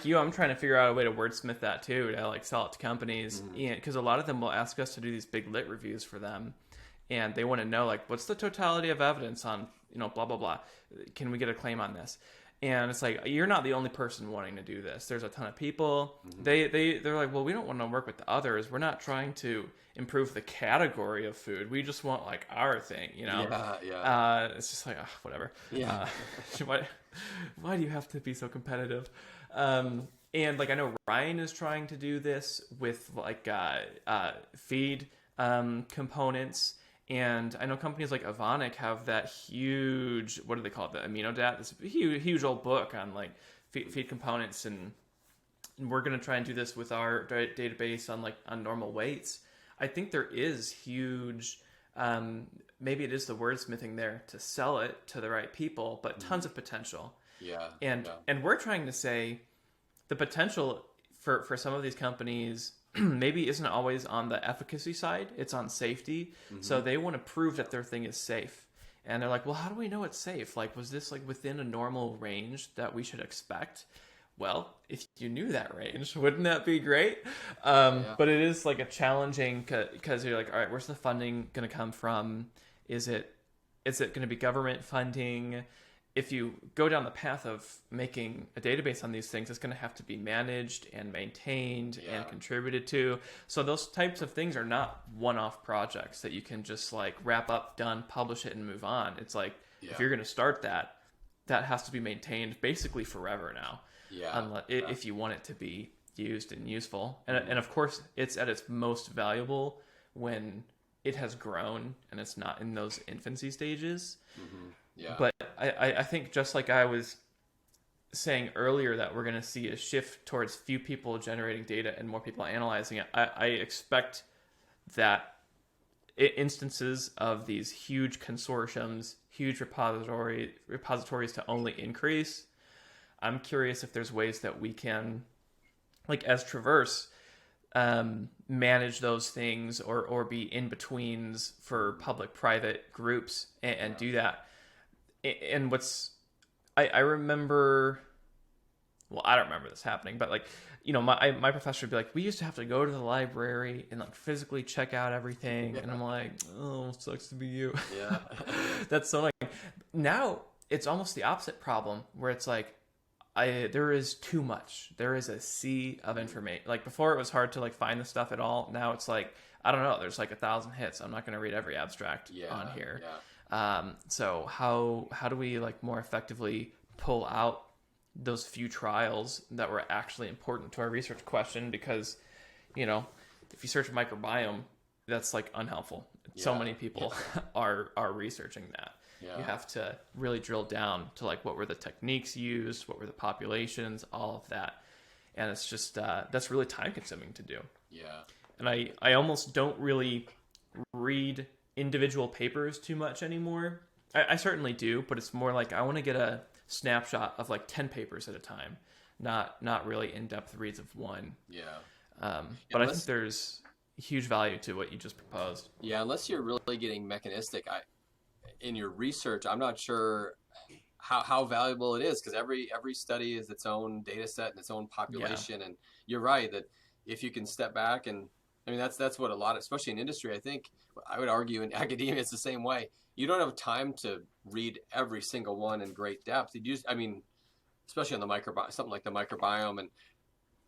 [SPEAKER 1] you, I'm trying to figure out a way to wordsmith that too, to like sell it to companies, because a lot of them will ask us to do these big lit reviews for them. and they want to know like what's the totality of evidence on blah blah blah. Can we get a claim on this? And it's like, you're not the only person wanting to do this. There's a ton of people. They're like, well, we don't want to work with the others. We're not trying to improve the category of food. We just want like our thing,
[SPEAKER 2] Yeah.
[SPEAKER 1] It's just like, whatever.
[SPEAKER 2] Yeah.
[SPEAKER 1] Why do you have to be so competitive? And like, I know Ryan is trying to do this with like feed components. And I know companies like Evonik have that huge, what do they call it? The AminoDat, this huge old book on like feed components. And we're going to try and do this with our database on normal weights. I think there is huge, maybe it is the wordsmithing there to sell it to the right people, but tons of potential.
[SPEAKER 2] Yeah.
[SPEAKER 1] And we're trying to say the potential for some of these companies maybe isn't always on the efficacy side. It's on safety. So they want to prove that their thing is safe. And they're like, well, how do we know it's safe? Like, was this like within a normal range that we should expect? Well, if you knew that range, wouldn't that be great? But it is like a challenging, because you're like, all right, where's the funding going to come from? Is it going to be government funding? If you go down the path of making a database on these things, it's going to have to be managed and maintained and contributed to. So those types of things are not one-off projects that you can just like wrap up, done, publish it, and move on. It's like, if you're going to start that has to be maintained basically forever now. If you want it to be used and useful. And of course, it's at its most valuable when it has grown and it's not in those infancy stages.
[SPEAKER 2] Yeah.
[SPEAKER 1] But I think, just like I was saying earlier, that we're going to see a shift towards few people generating data and more people analyzing it. I expect that instances of these huge consortiums, huge repositories to only increase. I'm curious if there's ways that we can, like as Traverse, manage those things or be in-betweens for public-private groups and do that. And I remember, well, I don't remember this happening, but like, my professor would be like, we used to have to go to the library and like physically check out everything. And I'm like, oh, sucks to be you.
[SPEAKER 2] Yeah.
[SPEAKER 1] That's so like, now it's almost the opposite problem where it's like, there is too much. There is a sea of information. Like before it was hard to like find the stuff at all. Now it's like, I don't know, there's like 1,000 hits. I'm not going to read every abstract on here. So how do we like more effectively pull out those few trials that were actually important to our research question? Because, if you search microbiome, that's like unhelpful. So many people are researching that. You have to really drill down to like, what were the techniques used? What were the populations? All of that. And it's just, that's really time consuming to do.
[SPEAKER 2] Yeah.
[SPEAKER 1] And I almost don't really read individual papers too much anymore. I certainly do, but it's more like I want to get a snapshot of like 10 papers at a time, not really in-depth reads of one. But I think there's huge value to what you just proposed.
[SPEAKER 2] Yeah, unless you're really getting mechanistic in your research, I'm not sure how valuable it is, because every study is its own data set and its own population. And you're right that if you can step back, and I mean that's what a lot of, especially in industry, I think I would argue in academia it's the same way. You don't have time to read every single one in great depth. Especially on the microbiome, something like the microbiome, and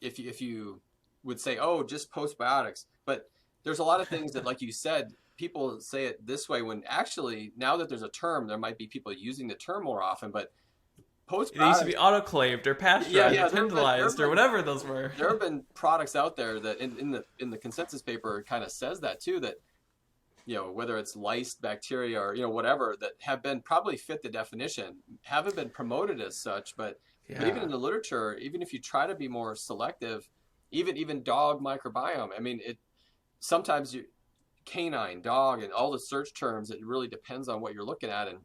[SPEAKER 2] if you would say, oh, just postbiotics, but there's a lot of things that, like you said, people say it this way when actually, now that there's a term, there might be people using the term more often, but postbiotics,
[SPEAKER 1] they used to be autoclaved or pasteurized or tendrilized or whatever those were.
[SPEAKER 2] There have been products out there that in the consensus paper kind of says that too, that whether it's lysed bacteria or whatever, that have been probably fit the definition, haven't been promoted as such, but even in the literature, even if you try to be more selective, even dog microbiome, I mean, sometimes canine, dog, and all the search terms, it really depends on what you're looking at, and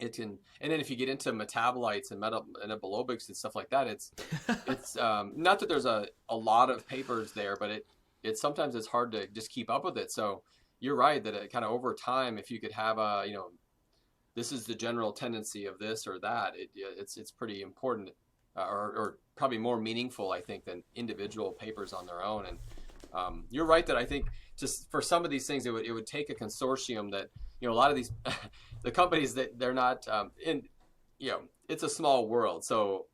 [SPEAKER 2] and then if you get into metabolites and metabolomics and stuff like that, it's not that there's a lot of papers there, but sometimes it's hard to just keep up with it. So you're right that it kind of over time, if you could have this is the general tendency of this or that, it's pretty important, or probably more meaningful, I think, than individual papers on their own. And you're right that I think just for some of these things, it would take a consortium that, a lot of these, the companies that they're not in, it's a small world. So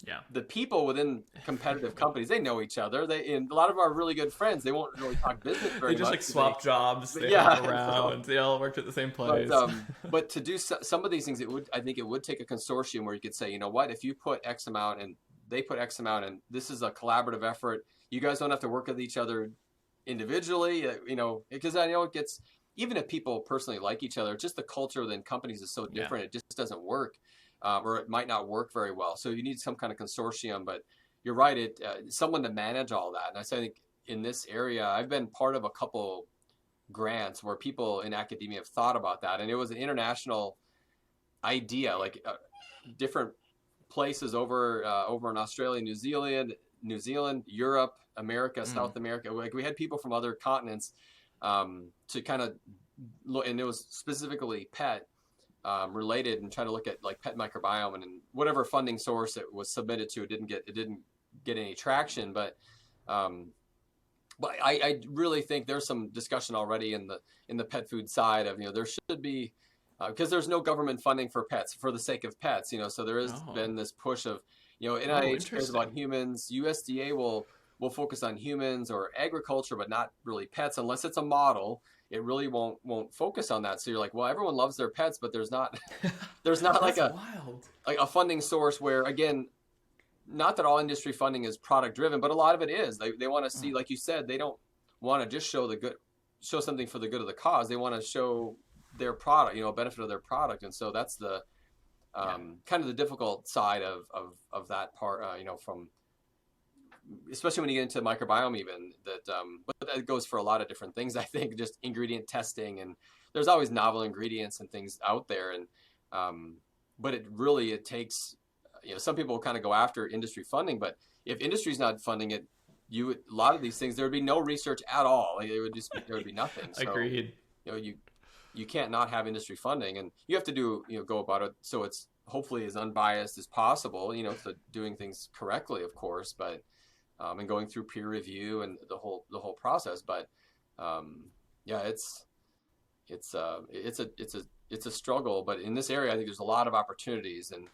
[SPEAKER 1] Yeah.
[SPEAKER 2] the people within competitive companies, they know each other. And a lot of them are really good friends. They won't really talk business very
[SPEAKER 1] They just
[SPEAKER 2] much.
[SPEAKER 1] like swap jobs.
[SPEAKER 2] But
[SPEAKER 1] They
[SPEAKER 2] yeah,
[SPEAKER 1] hop around. They all worked at the same
[SPEAKER 2] but
[SPEAKER 1] place.
[SPEAKER 2] but to do some of these things, I think it would take a consortium where you could say, you know what, if you put X amount and they put X amount, and this is a collaborative effort. You guys don't have to work with each other individually, because I know it gets, even if people personally like each other, just the culture within companies is so different. It just doesn't work, or it might not work very well. So you need some kind of consortium. But you're right, someone to manage all that. And I think in this area, I've been part of a couple grants where people in academia have thought about that, and it was an international idea, like different places over in Australia, New Zealand, Europe, America, South America. Like we had people from other continents to kind of look, and it was specifically pet related, and try to look at like pet microbiome, and whatever funding source it was submitted to, it didn't get any traction. But I really think there's some discussion already in the pet food side of, there should be, because there's no government funding for pets for the sake of pets, so there has been this push of, NIH cares about humans, USDA will focus on humans or agriculture, but not really pets unless it's a model. It really won't focus on that. So you're like, well, everyone loves their pets, but there's not like a funding source where, again, not that all industry funding is product driven, but a lot of it is. They want to see, like you said, they don't want to just show something for the good of the cause. They want to show their product, benefit of their product. And so that's the kind of the difficult side of that part, from, especially when you get into microbiome, even that, but that goes for a lot of different things. I think just ingredient testing, and there's always novel ingredients and things out there. And, but it takes, some people kind of go after industry funding, but if industry's not funding it, a lot of these things, there would be no research at all. Like, there would be nothing. So,
[SPEAKER 1] Agreed.
[SPEAKER 2] You can't not have industry funding, and you have to go about it so it's hopefully as unbiased as possible, so doing things correctly, of course, but and going through peer review and the whole process. But it's a struggle. But in this area, I think there's a lot of opportunities, and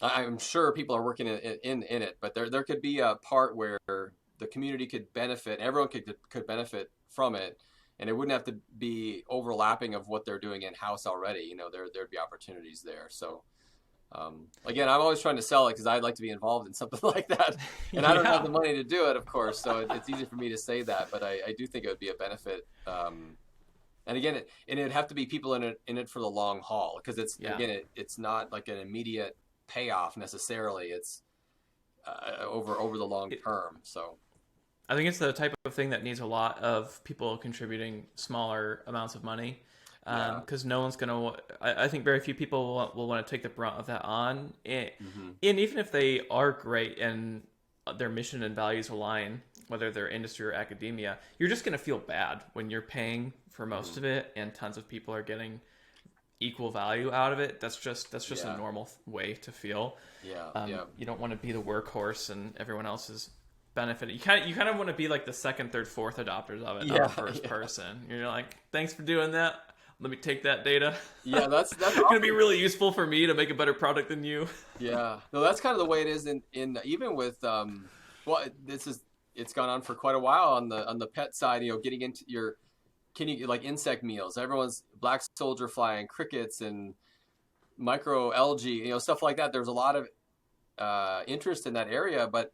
[SPEAKER 2] I'm sure people are working in it. But there could be a part where the community could benefit, everyone could benefit from it. And it wouldn't have to be overlapping of what they're doing in-house already. There'd be opportunities there. So, again, I'm always trying to sell it because I'd like to be involved in something like that. And I don't have the money to do it, of course. So it's easy for me to say that. But I do think it would be a benefit. And again, it'd have to be people in it for the long haul, because it's not like an immediate payoff necessarily. It's over the long term. So.
[SPEAKER 1] I think it's the type of thing that needs a lot of people contributing smaller amounts of money, because no one's going to, I think very few people will want to take the brunt of that on. And even if they are great and their mission and values align, whether they're industry or academia, you're just going to feel bad when you're paying for most of it and tons of people are getting equal value out of it. That's just a normal way to feel. You don't want to be the workhorse and everyone else is benefit. You kind of want to be like the second, third, fourth adopters of it, not the first person. You're like, thanks for doing that. Let me take that data.
[SPEAKER 2] Yeah, that's
[SPEAKER 1] going to be really useful for me to make a better product than you.
[SPEAKER 2] Yeah, no, that's kind of the way it is in even with it's gone on for quite a while on the pet side. Getting into like insect meals. Everyone's black soldier fly and crickets and microalgae, stuff like that. There's a lot of interest in that area, but.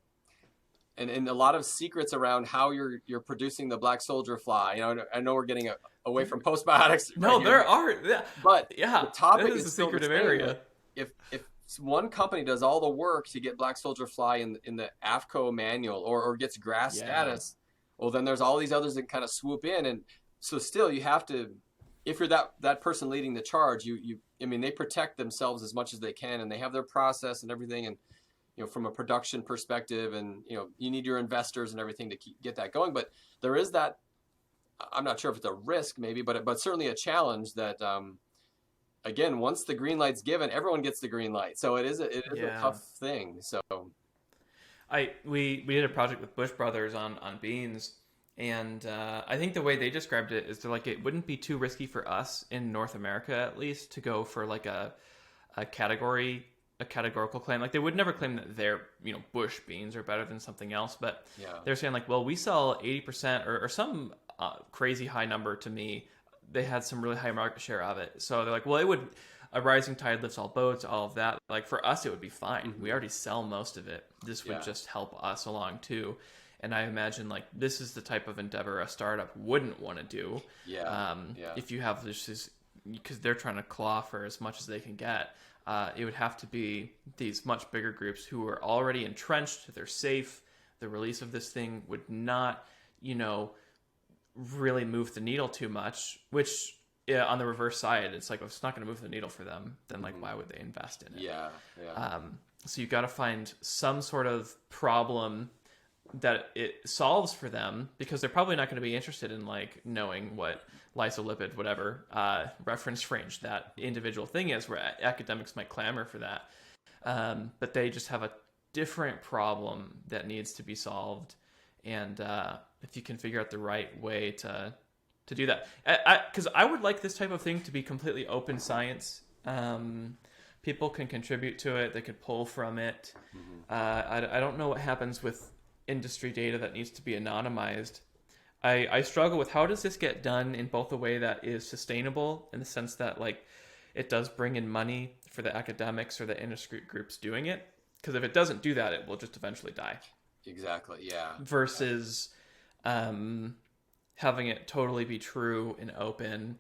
[SPEAKER 2] And a lot of secrets around how you're producing the black soldier fly. I know we're getting away from postbiotics.
[SPEAKER 1] No, there are,
[SPEAKER 2] but the topic
[SPEAKER 1] is a secretive area.
[SPEAKER 2] If one company does all the work to get black soldier fly in the AFCO manual or gets GRAS status, well, then there's all these others that kind of swoop in, and so still you have to, if you're that person leading the charge, they protect themselves as much as they can, and they have their process and everything, and from a production perspective, and you need your investors and everything to get that going. But there is that, I'm not sure if it's a risk maybe, but certainly a challenge that again, once the green light's given, everyone gets the green light. So it is a tough thing. So
[SPEAKER 1] We did a project with Bush Brothers on beans, and I think the way they described it is they're like it wouldn't be too risky for us in North America at least to go for like a category a categorical claim. Like they would never claim that their Bush beans are better than something else, but
[SPEAKER 2] Yeah.
[SPEAKER 1] they're saying like, well, we sell 80% or some crazy high number to me. They had some really high market share of it, so they're like, well, it would a rising tide lifts all boats, all of that. Like for us, it would be fine. We already sell most of it. This would
[SPEAKER 2] Yeah.
[SPEAKER 1] just help us along too. And I imagine like this is the type of endeavor a startup wouldn't want to do.
[SPEAKER 2] Yeah. Yeah.
[SPEAKER 1] If you have this, because they're trying to claw for as much as they can get. It would have to be these much bigger groups who are already entrenched. They're safe. The release of this thing would not, really move the needle too much, which on the reverse side, it's like, if it's not going to move the needle for them, then like, why would they invest in it?
[SPEAKER 2] Yeah. Yeah.
[SPEAKER 1] So you've got to find some sort of problem that it solves for them, because they're probably not going to be interested in like knowing what lysolipid, whatever reference range that individual thing is, where academics might clamor for that. But they just have a different problem that needs to be solved. And if you can figure out the right way to do that, because I would like this type of thing to be completely open science. People can contribute to it. They could pull from it. I don't know what happens with industry data that needs to be anonymized. I struggle with how does this get done in both a way that is sustainable, in the sense that like it does bring in money for the academics or the industry groups doing it. Because if it doesn't do that, it will just eventually die.
[SPEAKER 2] Exactly. Yeah.
[SPEAKER 1] Versus having it totally be true and open.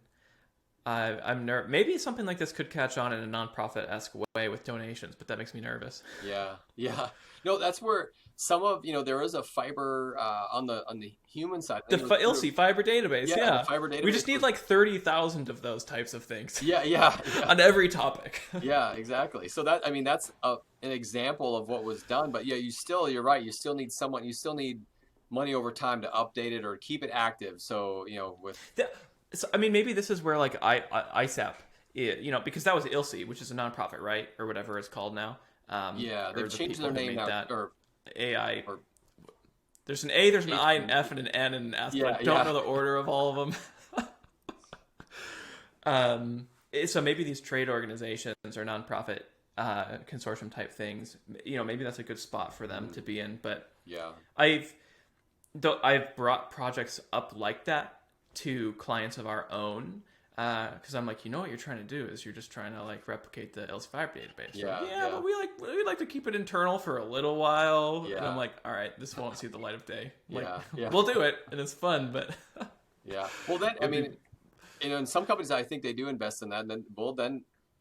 [SPEAKER 1] Maybe something like this could catch on in a nonprofit-esque way with donations, but that makes me nervous.
[SPEAKER 2] Yeah. Yeah. No, that's where some of there is a fiber on the human side.
[SPEAKER 1] The ILSI fiber database. Yeah.
[SPEAKER 2] The fiber database.
[SPEAKER 1] We just need like 30,000 of those types of things.
[SPEAKER 2] Yeah.
[SPEAKER 1] On every topic.
[SPEAKER 2] Yeah, exactly. So that's an example of what was done. But yeah, you're right. You still need someone. You still need money over time to update it or keep it active. So
[SPEAKER 1] So, I mean, maybe this is where like ISAP, because that was ILSI, which is a nonprofit, right, or whatever it's called now.
[SPEAKER 2] Yeah, they've changed their name now. Or
[SPEAKER 1] AI. There's an A, there's an I, an F, and an N, and an S. But I don't know the order of all of them. So maybe these trade organizations or nonprofit consortium type things, maybe that's a good spot for them to be in. But
[SPEAKER 2] yeah,
[SPEAKER 1] I've brought projects up like that to clients of our own, because I'm like, what you're trying to do is you're just trying to like replicate the ILSI fiber database.
[SPEAKER 2] Yeah.
[SPEAKER 1] But we like to keep it internal for a little while.
[SPEAKER 2] Yeah.
[SPEAKER 1] And I'm like, all right, this won't see the light of day. Like,
[SPEAKER 2] yeah.
[SPEAKER 1] We'll do it and it's fun, but
[SPEAKER 2] yeah. Well, then in some companies I think they do invest in that. And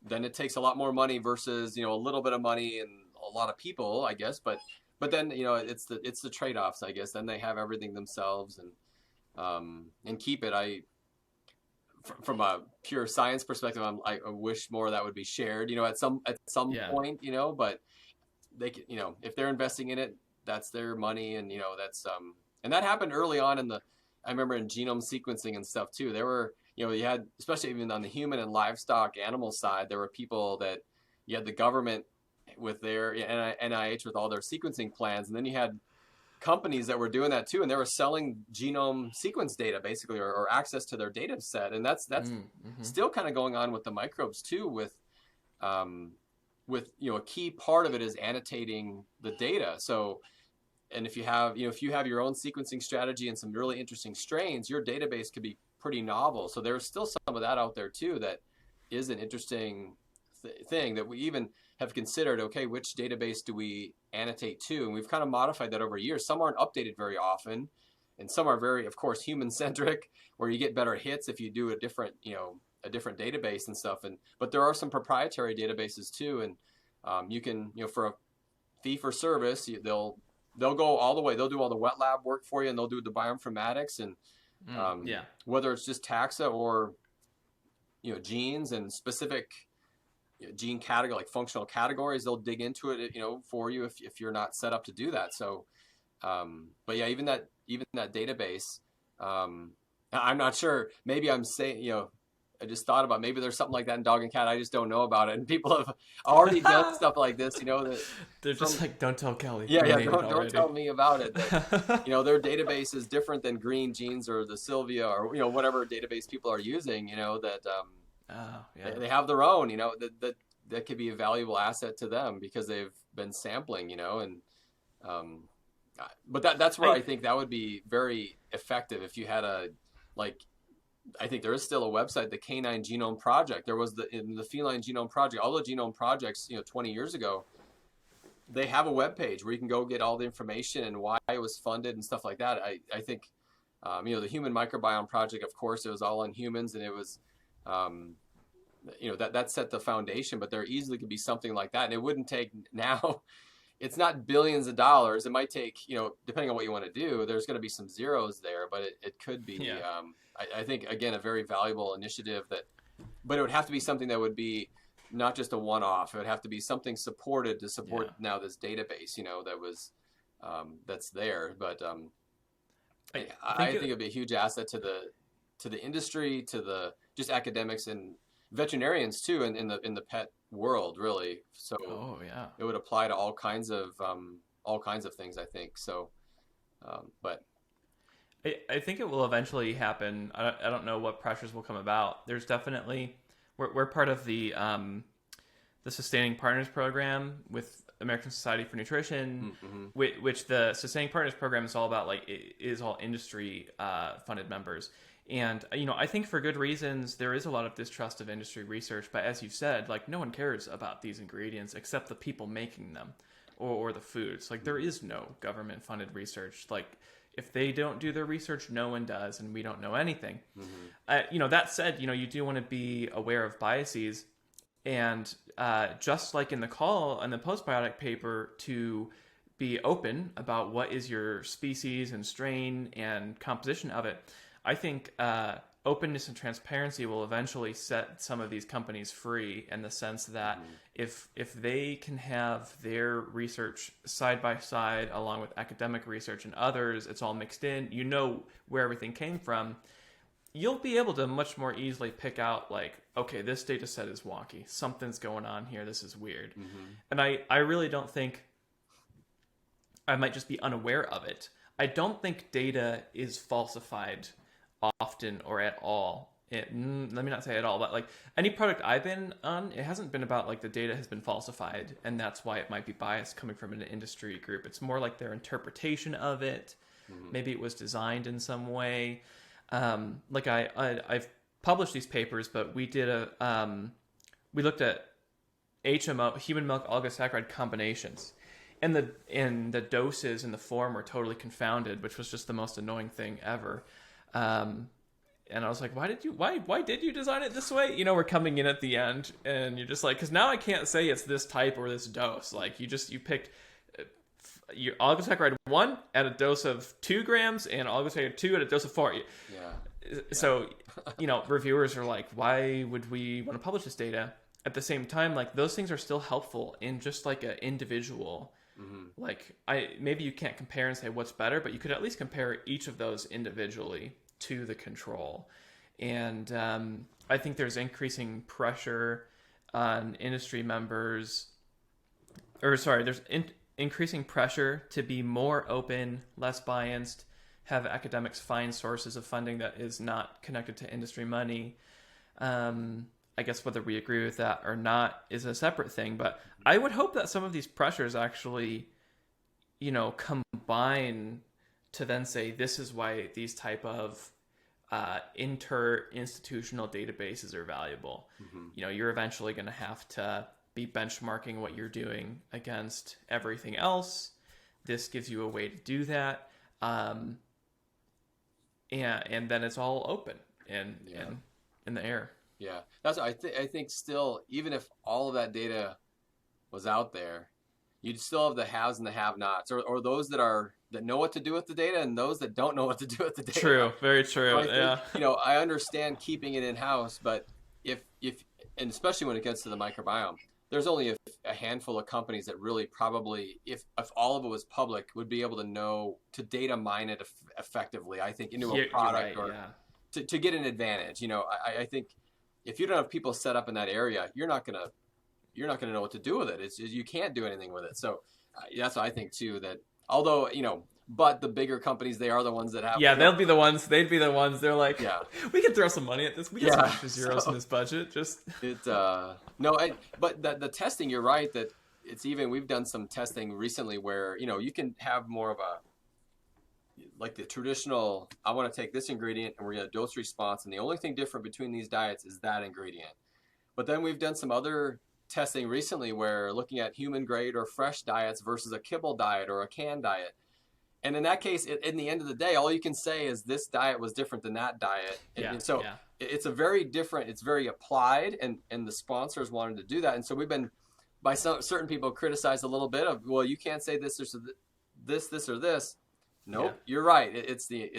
[SPEAKER 2] then it takes a lot more money versus a little bit of money and a lot of people, I guess. But then it's the trade-offs, I guess. Then they have everything themselves and keep it. From a pure science perspective, I wish more of that would be shared, at some point, but they can, if they're investing in it, that's their money. And, that's, and that happened early on I remember in genome sequencing and stuff too. There were, you had, especially even on the human and livestock animal side, there were people that you had the government with their NIH with all their sequencing plans. And then you had companies that were doing that too, and they were selling genome sequence data basically, or access to their data set. And that's still kind of going on with the microbes too, with a key part of it is annotating the data. So, and if you have your own sequencing strategy and some really interesting strains, your database could be pretty novel. So there's still some of that out there too that is an interesting thing that we even have considered. Okay, which database do we annotate to? And we've kind of modified that over years. Some aren't updated very often, and some are very, of course, human centric, where you get better hits if you do a different database and stuff. But there are some proprietary databases too, and you can, for a fee for service, they'll go all the way. They'll do all the wet lab work for you, and they'll do the bioinformatics and whether it's just taxa or genes and specific gene category, like functional categories, they'll dig into it, for you if you're not set up to do that. So, but yeah, even that database, I'm not sure. Maybe I'm saying, I just thought about maybe there's something like that in dog and cat. I just don't know about it. And people have already done stuff like this, that
[SPEAKER 1] They're just like, don't tell Kelly.
[SPEAKER 2] yeah,
[SPEAKER 1] We
[SPEAKER 2] yeah,
[SPEAKER 1] made it
[SPEAKER 2] don't tell
[SPEAKER 1] already.
[SPEAKER 2] me about it. That, their database is different than Green Genes or the Sylvia or, whatever database people are using, that
[SPEAKER 1] Oh, yeah.
[SPEAKER 2] they have their own, that could be a valuable asset to them because they've been sampling, and but that's where I think that would be very effective if you had I think there is still a website, the Canine Genome Project. There was in the Feline Genome Project, all the genome projects, 20 years ago, they have a web page where you can go get all the information and why it was funded and stuff like that. I think, the Human Microbiome Project, of course, it was all on humans and it was, that set the foundation, but there easily could be something like that. And it wouldn't take now. It's not billions of dollars. It might take, depending on what you want to do, there's going to be some zeros there, but it could be, I think, again, a very valuable initiative but it would have to be something that would be not just a one-off. It would have to be something supported to support now this database, that was, that's there. But I think it'd be a huge asset to the industry, to the just academics and veterinarians too, in the pet world, really. So it would apply to all kinds of things, I think. So, but
[SPEAKER 1] I think it will eventually happen. I don't know what pressures will come about. There's definitely we're part of the Sustaining Partners program with American Society for Nutrition, which the Sustaining Partners program is all about. It is all industry funded members. And, I think for good reasons, there is a lot of distrust of industry research. But as you've said, no one cares about these ingredients except the people making them or the foods. There is no government funded research. If they don't do their research, no one does, and we don't know anything. That said, you do want to be aware of biases. And just like in the call and the postbiotic paper, to be open about what is your species and strain and composition of it, I think openness and transparency will eventually set some of these companies free, in the sense that if they can have their research side by side along with academic research and others, it's all mixed in, where everything came from, you'll be able to much more easily pick out okay, this data set is wonky, something's going on here, this is weird. And I really don't think, I might just be unaware of it. I don't think data is falsified often or at all. Let me not say at all, but any product I've been on, it hasn't been about the data has been falsified and that's why it might be biased coming from an industry group. It's more their interpretation of it. Maybe it was designed in some way. I've published these papers, but we did we looked at HMO, human milk oligosaccharide combinations, and the doses and the form were totally confounded, which was just the most annoying thing ever. And I was like, why did you design it this way? We're coming in at the end and you're just because now I can't say it's this type or this dose. You picked your oligosaccharide 1 at a dose of 2 grams and oligosaccharide 2 at a dose of 4. So, reviewers are why would we want to publish this data? At the same time, those things are still helpful in just an individual. Maybe you can't compare and say what's better, but you could at least compare each of those individually to the control. And I think there's increasing pressure on industry members, there's increasing pressure to be more open, less biased, have academics find sources of funding that is not connected to industry money. I guess whether we agree with that or not is a separate thing, but I would hope that some of these pressures actually, combine to then say this is why these type of inter-institutional databases are valuable. You're eventually going to have to be benchmarking what you're doing against everything else. This gives you a way to do that. And then it's all open and in the air.
[SPEAKER 2] Yeah, that's I think still, even if all of that data was out there, you'd still have the haves and the have-nots, or those that know what to do with the data and those that don't know what to do with the data.
[SPEAKER 1] True, very true.
[SPEAKER 2] So I think, I understand keeping it in-house, but if and especially when it gets to the microbiome, there's only a handful of companies that really probably, if all of it was public, would be able to data mine it effectively, I think, into a product to get an advantage. I think if you don't have people set up in that area, you're not gonna know what to do with it. You can't do anything with it. So that's what I think too. That although but the bigger companies, they are the ones that have.
[SPEAKER 1] Yeah, they'll be the ones. They'd be the ones. They're like,
[SPEAKER 2] Yeah,
[SPEAKER 1] we can throw some money at this. We got some
[SPEAKER 2] yeah.
[SPEAKER 1] extra zeros in this budget. Just
[SPEAKER 2] No, but the testing. You're right that it's even. We've done some testing recently where you can have more of a like the traditional. I want to take this ingredient and we're going to dose response, and the only thing different between these diets is that ingredient. But then we've done some other testing recently where looking at human grade or fresh diets versus a kibble diet or a canned diet. And in that case, in the end of the day, all you can say is this diet was different than that diet. And so it's a very different, it's very applied, and the sponsors wanted to do that. And so we've been, by certain people, criticized a little bit of, well, you can't say this or this or this. Nope, you're right. It's the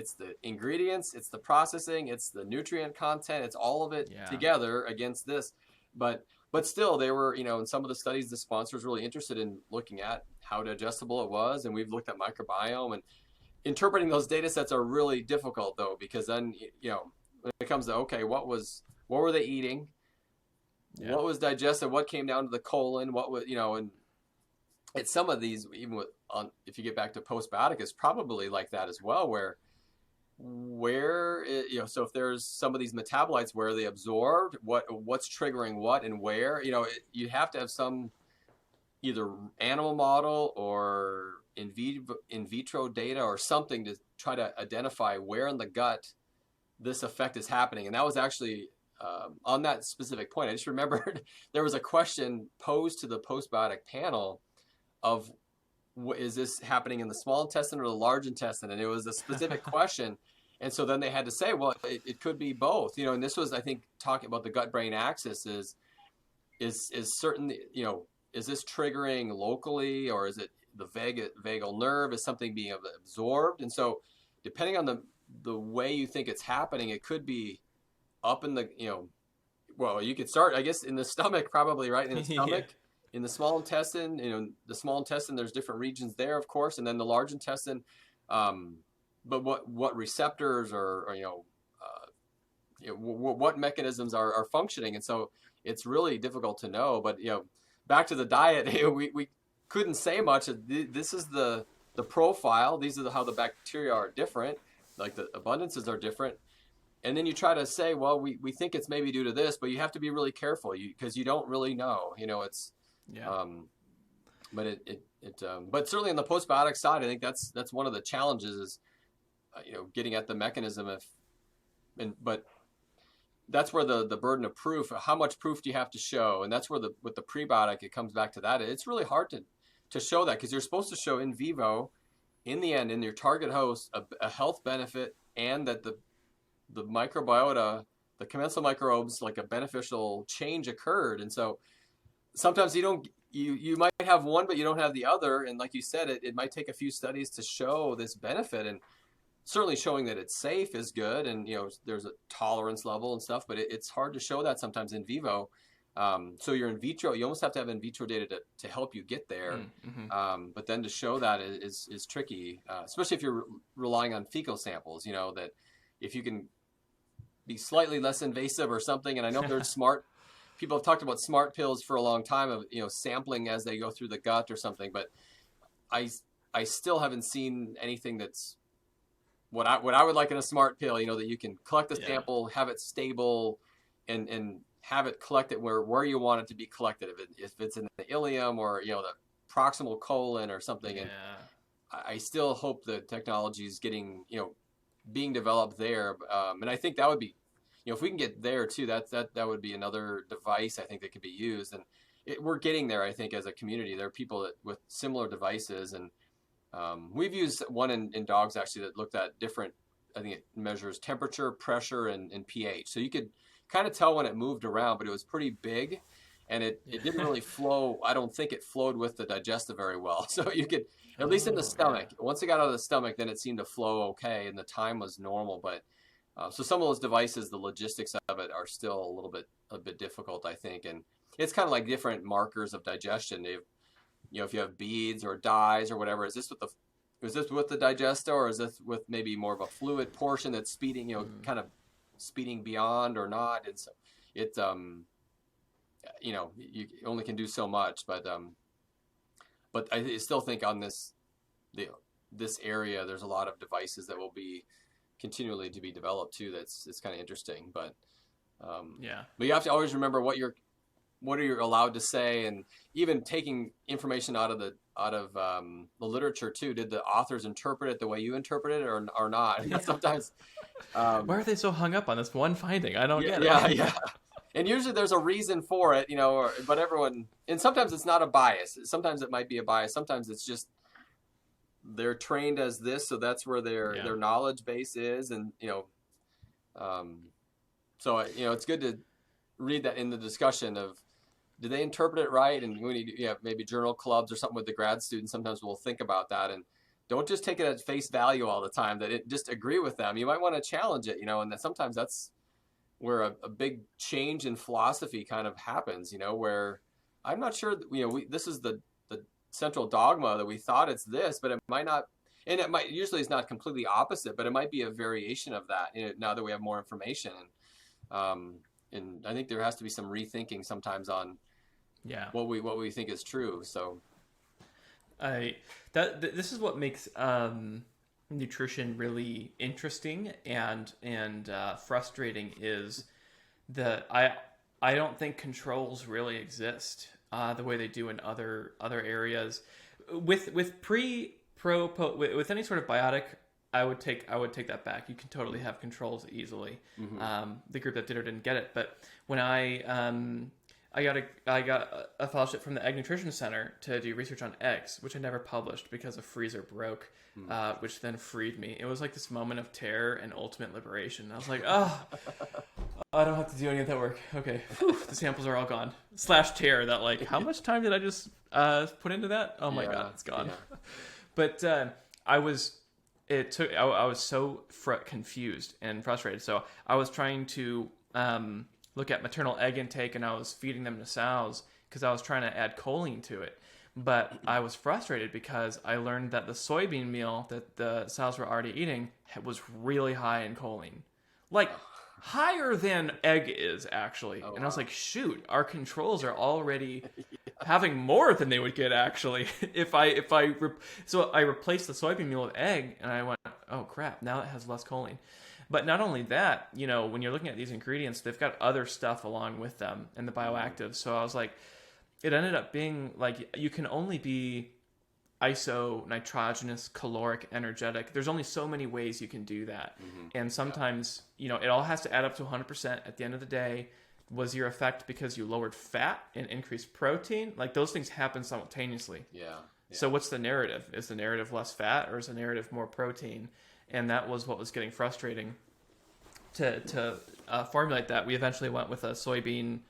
[SPEAKER 2] ingredients, it's the processing, it's the nutrient content, it's all of it together against this. But still, they were, in some of the studies, the sponsors really interested in looking at how digestible it was, and we've looked at microbiome, and interpreting those data sets are really difficult though, because then when it comes to what were they eating, what was digested, what came down to the colon, what was and it's some of these even if you get back to postbiotic, it's probably like that as well, where so if there's some of these metabolites where they absorbed, what's triggering what and where, you have to have some either animal model or in vitro data or something to try to identify where in the gut this effect is happening. And that was actually on that specific point, I just remembered there was a question posed to the postbiotic panel of, is this happening in the small intestine or the large intestine? And it was a specific question. And so then they had to say, well, it could be both, and this was, I think, talking about the gut-brain axis is certain, is this triggering locally, or is it the vagal nerve? Is something being absorbed? And so depending on the way you think it's happening, it could be up in the, well, you could start, I guess, in the stomach, probably, right? In the stomach. In the small intestine, the small intestine, there's different regions there, of course, and then the large intestine. But what receptors or what mechanisms are functioning, and so it's really difficult to know. But back to the diet, we couldn't say much. This is the profile. These are how the bacteria are different, like the abundances are different. And then you try to say, well, we think it's maybe due to this, but you have to be really careful because you don't really know. It's but but certainly on the postbiotic side, I think that's one of the challenges is getting at the mechanism but that's where the burden of proof, how much proof do you have to show? And that's where with the prebiotic, it comes back to that. It's really hard to show that, because you're supposed to show in vivo, in the end, in your target host, a health benefit, and that the microbiota, the commensal microbes, like a beneficial change occurred. And so sometimes you might have one, but you don't have the other. And like you said, it might take a few studies to show this benefit, and certainly showing that it's safe is good. And, there's a tolerance level and stuff, but it's hard to show that sometimes in vivo. So you're in vitro, you almost have to have in vitro data to help you get there. But then to show that is tricky, especially if you're relying on fecal samples, that if you can be slightly less invasive or something. And I know there's people have talked about smart pills for a long time of, sampling as they go through the gut or something, but I still haven't seen anything that's what I would like in a smart pill, that you can collect the sample, have it stable, and have it collected where you want it to be collected. If it's in the ileum or, the proximal colon or something. And I still hope the technology is getting, being developed there. And I think that would be, if we can get there too, that would be another device I think that could be used. And we're getting there, I think, as a community. There are people with similar devices, and we've used one in dogs actually that looked at different, I think it measures temperature, pressure, and pH. So you could kind of tell when it moved around, but it was pretty big, and it didn't really flow. I don't think it flowed with the digestive very well. So you could, at least in the stomach, once it got out of the stomach, then it seemed to flow okay, and the time was normal. But so some of those devices, the logistics of it are still a bit difficult, I think. And it's kind of like different markers of digestion. If you have beads or dyes or whatever, is this with the digester, or is this with maybe more of a fluid portion that's speeding, kind of speeding beyond or not? And so it you only can do so much. But I still think on this area, there's a lot of devices that will be continually to be developed too. It's kind of interesting, but you have to always remember what are you allowed to say, and even taking information out of the literature too. Did the authors interpret it the way you interpret it, or not?
[SPEAKER 1] Yeah.
[SPEAKER 2] Sometimes.
[SPEAKER 1] Why are they so hung up on this one finding? I don't get it.
[SPEAKER 2] Yeah. And usually there's a reason for it, but everyone, and sometimes it's not a bias. Sometimes it might be a bias. Sometimes it's just they're trained as this, so that's where their knowledge base is, and so it's good to read that in the discussion of, do they interpret it right? And when you have maybe journal clubs or something with the grad students, sometimes we'll think about that, and don't just take it at face value all the time. That it just agree with them. You might want to challenge it, and then sometimes that's where a big change in philosophy kind of happens, where I'm not sure that, this is the central dogma that we thought it's this, but it might not, and it might, usually it's not completely opposite, but it might be a variation of that, now that we have more information. And I think there has to be some rethinking sometimes on what we think is true. So
[SPEAKER 1] this is what makes nutrition really interesting and frustrating, is that I don't think controls really exist the way they do in other areas. With any sort of biotic, I would take that back. You can totally have controls easily.
[SPEAKER 2] Mm-hmm.
[SPEAKER 1] The group that did or didn't get it, but when I got a fellowship from the Egg Nutrition Center to do research on eggs, which I never published because a freezer broke, which then freed me. It was like this moment of terror and ultimate liberation. I was like, oh, I don't have to do any of that work. Okay, whew, the samples are all gone. /terror that, like, how much time did I just put into that? Oh my God, it's gone. Yeah. But I was so confused and frustrated. So I was trying to look at maternal egg intake, and I was feeding them to sows because I was trying to add choline to it. But I was frustrated because I learned that the soybean meal that the sows were already eating was really high in choline. Like, higher than egg is, actually. And I was like, shoot, our controls are already having more than they would get, actually. So I replaced the soybean meal with egg, and I went, oh crap, now it has less choline. But not only that, when you're looking at these ingredients, they've got other stuff along with them and the bioactives. So I was like, it ended up being like, you can only be isonitrogenous, caloric, energetic. There's only so many ways you can do that. Mm-hmm. And sometimes, it all has to add up to 100% at the end of the day. Was your effect because you lowered fat and increased protein? Like, those things happen simultaneously.
[SPEAKER 2] Yeah.
[SPEAKER 1] So what's the narrative? Is the narrative less fat, or is the narrative more protein? And that was what was getting frustrating to formulate that. We eventually went with a soybean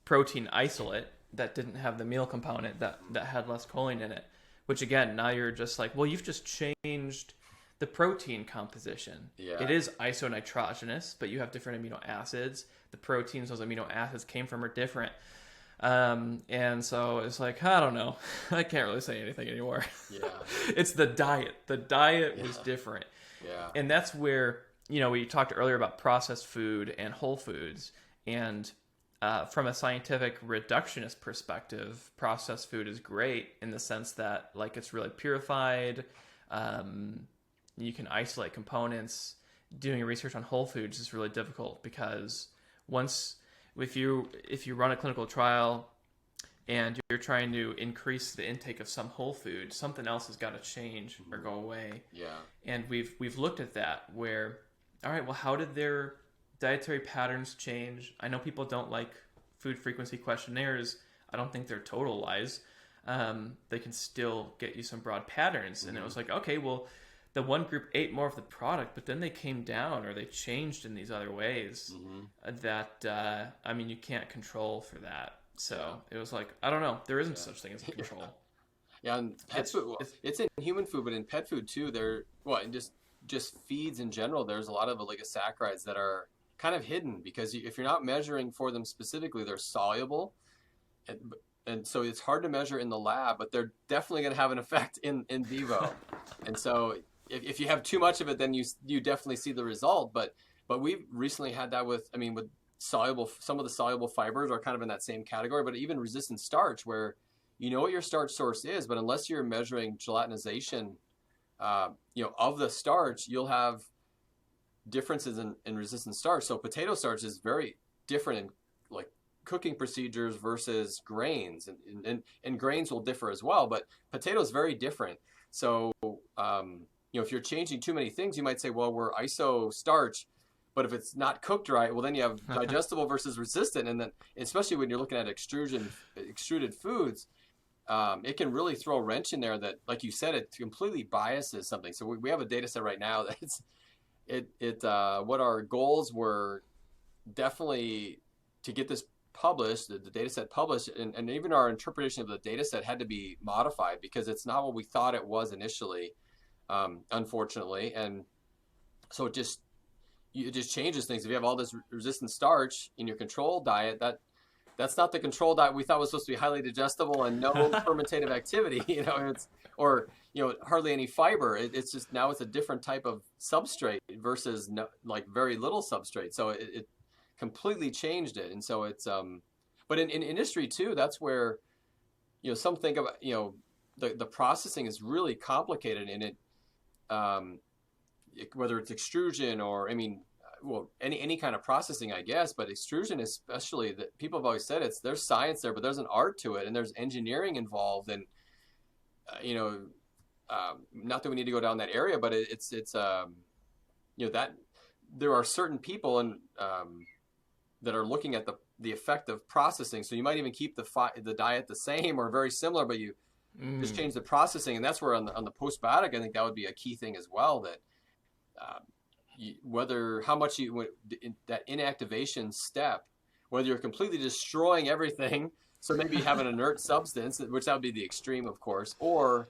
[SPEAKER 1] protein isolate that didn't have the meal component that had less choline in it. Which, again, now you're just like, well, you've just changed the protein composition.
[SPEAKER 2] Yeah.
[SPEAKER 1] It is isonitrogenous, but you have different amino acids. The proteins those amino acids came from are different. And so it's like, I don't know. I can't really say anything anymore.
[SPEAKER 2] Yeah.
[SPEAKER 1] It's the diet. The diet was different.
[SPEAKER 2] Yeah.
[SPEAKER 1] And that's where, we talked earlier about processed food and whole foods. And from a scientific reductionist perspective, processed food is great in the sense that, like, it's really purified. You can isolate components. Doing research on whole foods is really difficult because if you run a clinical trial and you're trying to increase the intake of some whole food, something else has got to change or go away.
[SPEAKER 2] Yeah.
[SPEAKER 1] And we've looked at that where, all right, well, how did their dietary patterns change? I know people don't like food frequency questionnaires. I don't think they're total lies. They can still get you some broad patterns. And it was like, okay, well, the one group ate more of the product, but then they came down or they changed in these other ways that, you can't control for that. So it was like, I don't know. There isn't such thing as a control.
[SPEAKER 2] Yeah, and pet food, it's in human food, but in pet food too, and just feeds in general, there's a lot of oligosaccharides that are kind of hidden because if you're not measuring for them specifically, they're soluble. And so it's hard to measure in the lab, but they're definitely going to have an effect in vivo. And so if you have too much of it, then you definitely see the result. But But we've recently had that with, I mean, with some of the soluble fibers are kind of in that same category, but even resistant starch, where you know what your starch source is, but unless you're measuring gelatinization, of the starch, you'll have differences in resistant starch. So potato starch is very different in like cooking procedures versus grains, and grains will differ as well, but potato is very different. So, if you're changing too many things, you might say, well, we're iso starch, but if it's not cooked right, well, then you have digestible versus resistant. And then, especially when you're looking at extruded foods, it can really throw a wrench in there that, like you said, it completely biases something. So we have a data set right now that's what our goals were definitely to get this published, the data set published, and even our interpretation of the data set had to be modified because it's not what we thought it was initially, unfortunately. And so it just changes things. If you have all this resistant starch in your control diet, that's not the control diet we thought was supposed to be highly digestible and no fermentative activity, hardly any fiber. It's just, now it's a different type of substrate versus very little substrate. So it completely changed it. And so it's, but in industry too, that's where, some think about, the processing is really complicated in it, whether it's extrusion or, any kind of processing, I guess, but extrusion especially, that people have always said there's science there, but there's an art to it and there's engineering involved. And, not that we need to go down that area, but it's that there are certain people that are looking at the effect of processing. So you might even keep the diet the same or very similar, but you just change the processing. And that's where on the postbiotic, I think that would be a key thing as well, that, how much that inactivation step, whether you're completely destroying everything, so maybe you have an inert substance, which that would be the extreme, of course, or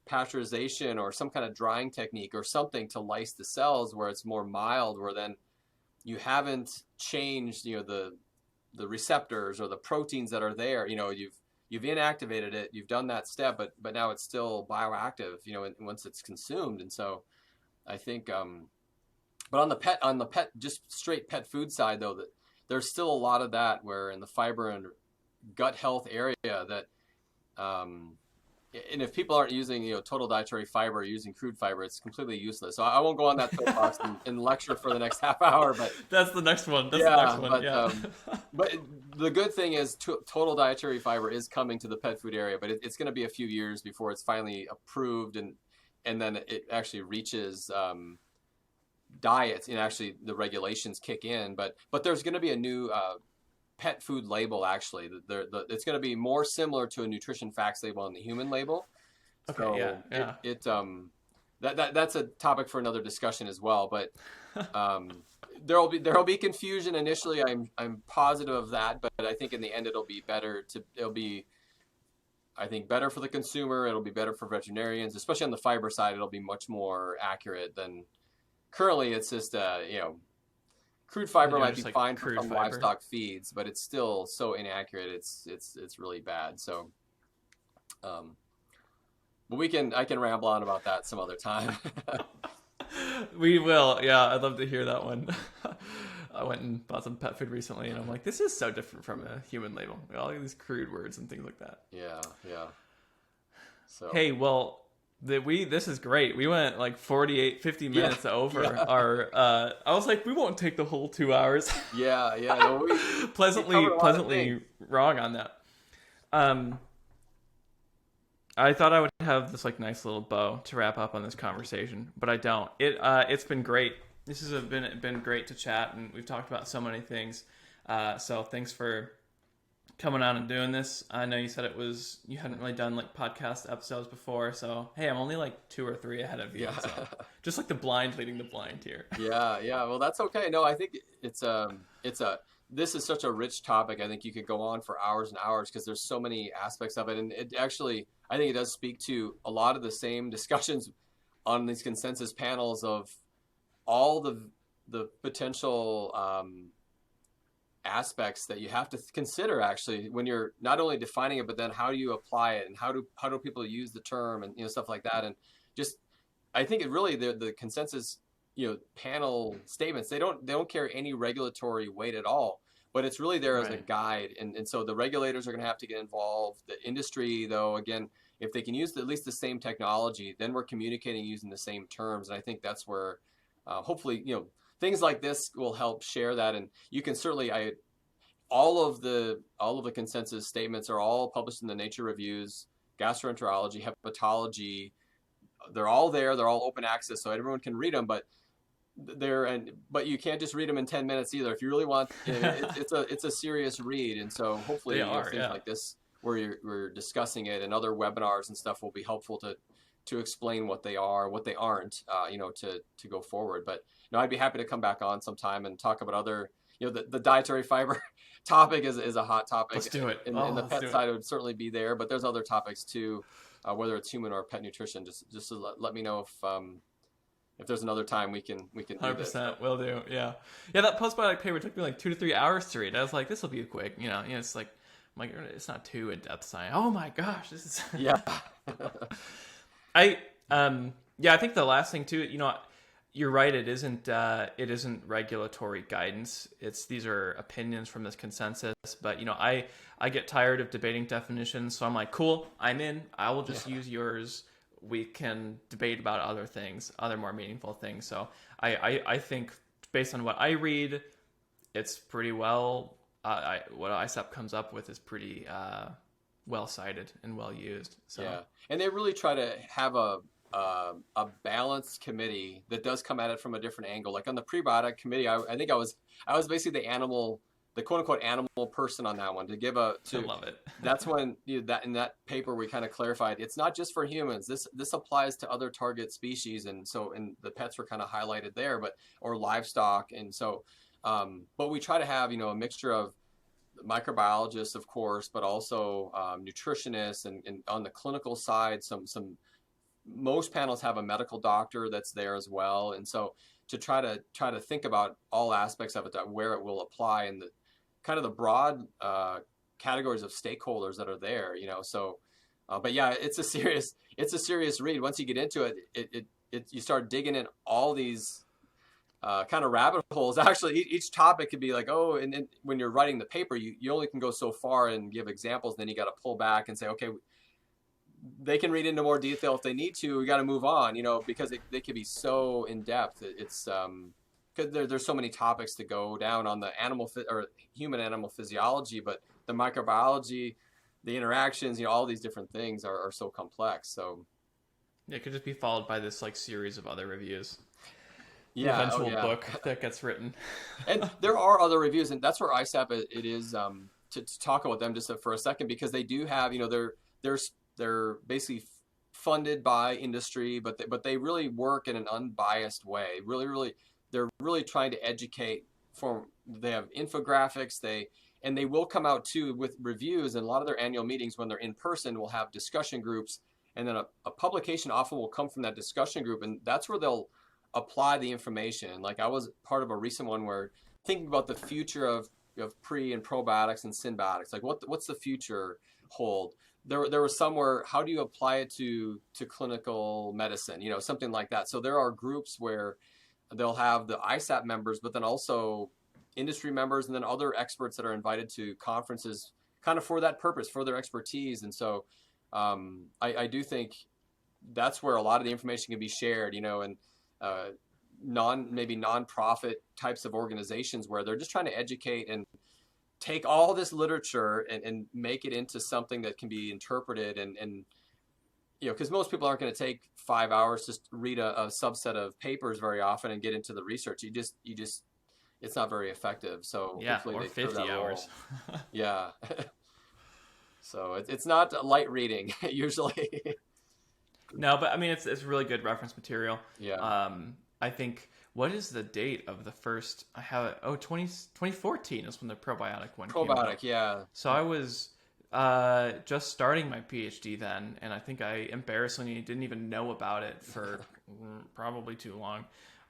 [SPEAKER 2] pasteurization or some kind of drying technique or something to lyse the cells where it's more mild, where then you haven't changed, the receptors or the proteins that are there. You've inactivated it, you've done that step, but now it's still bioactive, once it's consumed. And so I think, but on the pet, just straight pet food side, though, that there's still a lot of that where in the fiber and gut health area that, and if people aren't using, total dietary fiber or using crude fiber, it's completely useless. So I won't go on that soapbox and lecture for the next half hour, but
[SPEAKER 1] that's the next one. The next one.
[SPEAKER 2] But the good thing is total dietary fiber is coming to the pet food area, but it's going to be a few years before it's finally approved and then it actually reaches, diets, and actually the regulations kick in, but there's going to be a new pet food label. Actually, it's going to be more similar to a nutrition facts label on the human label.
[SPEAKER 1] Okay,
[SPEAKER 2] so that's a topic for another discussion as well. But there'll be confusion initially. I'm positive of that, but I think in the end it'll be better for the consumer. It'll be better for veterinarians, especially on the fiber side. It'll be much more accurate than. Currently, it's just, crude fiber might be fine for some livestock feeds, but it's still so inaccurate. It's really bad. So, but I can ramble on about that some other time.
[SPEAKER 1] We will. Yeah, I'd love to hear that one. I went and bought some pet food recently, and I'm like, this is so different from a human label. All these crude words and things like that.
[SPEAKER 2] Yeah. So.
[SPEAKER 1] Hey, well. This is great. We went like 50 minutes over our, I was like, we won't take the whole 2 hours.
[SPEAKER 2] Yeah. No,
[SPEAKER 1] pleasantly wrong on that. I thought I would have this like nice little bow to wrap up on this conversation, but I don't. It's been great. This has been great to chat, and we've talked about so many things. So thanks for coming on and doing this. I know you said you hadn't really done like podcast episodes before, so hey, I'm only like 2 or 3 ahead of you.
[SPEAKER 2] Yeah.
[SPEAKER 1] So just like the blind leading the blind here.
[SPEAKER 2] Yeah. Well, that's okay. No, I think this is such a rich topic. I think you could go on for hours and hours because there's so many aspects of it, and it actually, I think it does speak to a lot of the same discussions on these consensus panels of all the potential aspects that you have to consider actually when you're not only defining it, but then how do you apply it, and how do people use the term, and stuff like that. And just, I think it really, the consensus panel statements. They don't carry any regulatory weight at all, but it's really there as a
[SPEAKER 1] Right.
[SPEAKER 2] guide. And so the regulators are going to have to get involved. The industry, though, again, if they can use at least the same technology, then we're communicating using the same terms. And I think that's where hopefully, things like this will help share that. And you can certainly, all of the consensus statements are all published in the Nature reviews, gastroenterology, hepatology. They're all there. They're all open access, so everyone can read them. But you can't just read them in 10 minutes either. If you really want, it's a serious read. And so hopefully,
[SPEAKER 1] They are,
[SPEAKER 2] things
[SPEAKER 1] yeah.
[SPEAKER 2] like this where we're discussing it, and other webinars and stuff will be helpful to explain what they are, what they aren't, to go forward. But I'd be happy to come back on sometime and talk about other, the dietary fiber topic is a hot topic.
[SPEAKER 1] Let's do it.
[SPEAKER 2] In the
[SPEAKER 1] Let's do
[SPEAKER 2] pet
[SPEAKER 1] it.
[SPEAKER 2] side, it would certainly be there, but there's other topics too, whether it's human or pet nutrition. Just to let me know if there's another time we can do this.
[SPEAKER 1] 100% will do. Yeah. Yeah, that postbiotic paper took me like 2 to 3 hours to read. I was like, this will be quick. It's like, I'm like, it's not too in-depth science. Oh my gosh, this is.
[SPEAKER 2] Yeah.
[SPEAKER 1] I yeah, I think the last thing too, you're right, it isn't regulatory guidance. These are opinions from this consensus, but I get tired of debating definitions, so I'm like, cool, I'm in. I will just use yours. We can debate about other things, other more meaningful things. So I think based on what I read, it's pretty well what ISAP comes up with is pretty well cited and well used. So
[SPEAKER 2] Yeah, and they really try to have a balanced committee that does come at it from a different angle. Like on the prebiotic committee, I think I was basically the quote unquote animal person on that one to give
[SPEAKER 1] I love it.
[SPEAKER 2] That's when that in that paper we kind of clarified it's not just for humans. This applies to other target species, and the pets were kind of highlighted there, or livestock, and so but we try to have a mixture of microbiologists, of course, but also nutritionists, and on the clinical side, some most panels have a medical doctor that's there as well, and so to try to think about all aspects of it, where it will apply, and the kind of the broad categories of stakeholders that are there, so but yeah, it's a serious read. Once you get into it, you start digging in all these kind of rabbit holes. Actually, each topic could be like, oh, and then when you're writing the paper, you only can go so far and give examples. Then you got to pull back and say, okay, they can read into more detail if they need to. We got to move on, because they could be so in depth. It's because there's so many topics to go down on the or human animal physiology, but the microbiology, the interactions, all these different things are so complex. So
[SPEAKER 1] it could just be followed by this like series of other reviews. The
[SPEAKER 2] yeah,
[SPEAKER 1] eventual book that gets written.
[SPEAKER 2] And there are other reviews, and that's where ISAP it is to talk about them just for a second, because they do have they're basically funded by industry, but they really work in an unbiased way. Really, they're really trying to educate. They have infographics. They will come out too with reviews, and a lot of their annual meetings when they're in person will have discussion groups, and then a publication often will come from that discussion group, and that's where they'll apply the information. Like I was part of a recent one where thinking about the future of pre and probiotics and synbiotics, like what's the future hold. There was somewhere, how do you apply it to clinical medicine, something like that. So there are groups where they'll have the ISAP members, but then also industry members, and then other experts that are invited to conferences kind of for that purpose, for their expertise. And so I do think that's where a lot of the information can be shared, and maybe non-profit types of organizations where they're just trying to educate and take all this literature and make it into something that can be interpreted, and because most people aren't going to take 5 hours to read a subset of papers very often and get into the research. You just it's not very effective. So
[SPEAKER 1] Yeah,
[SPEAKER 2] hopefully
[SPEAKER 1] or
[SPEAKER 2] they
[SPEAKER 1] 50 hours.
[SPEAKER 2] Yeah. So it's not light reading usually.
[SPEAKER 1] No, but I mean, it's really good reference material.
[SPEAKER 2] Yeah.
[SPEAKER 1] I think, what is the date of the first? I have it. 2014 is when the probiotic one came out.
[SPEAKER 2] Probiotic, yeah.
[SPEAKER 1] So I was just starting my PhD then, and I think I embarrassingly didn't even know about it for probably too long.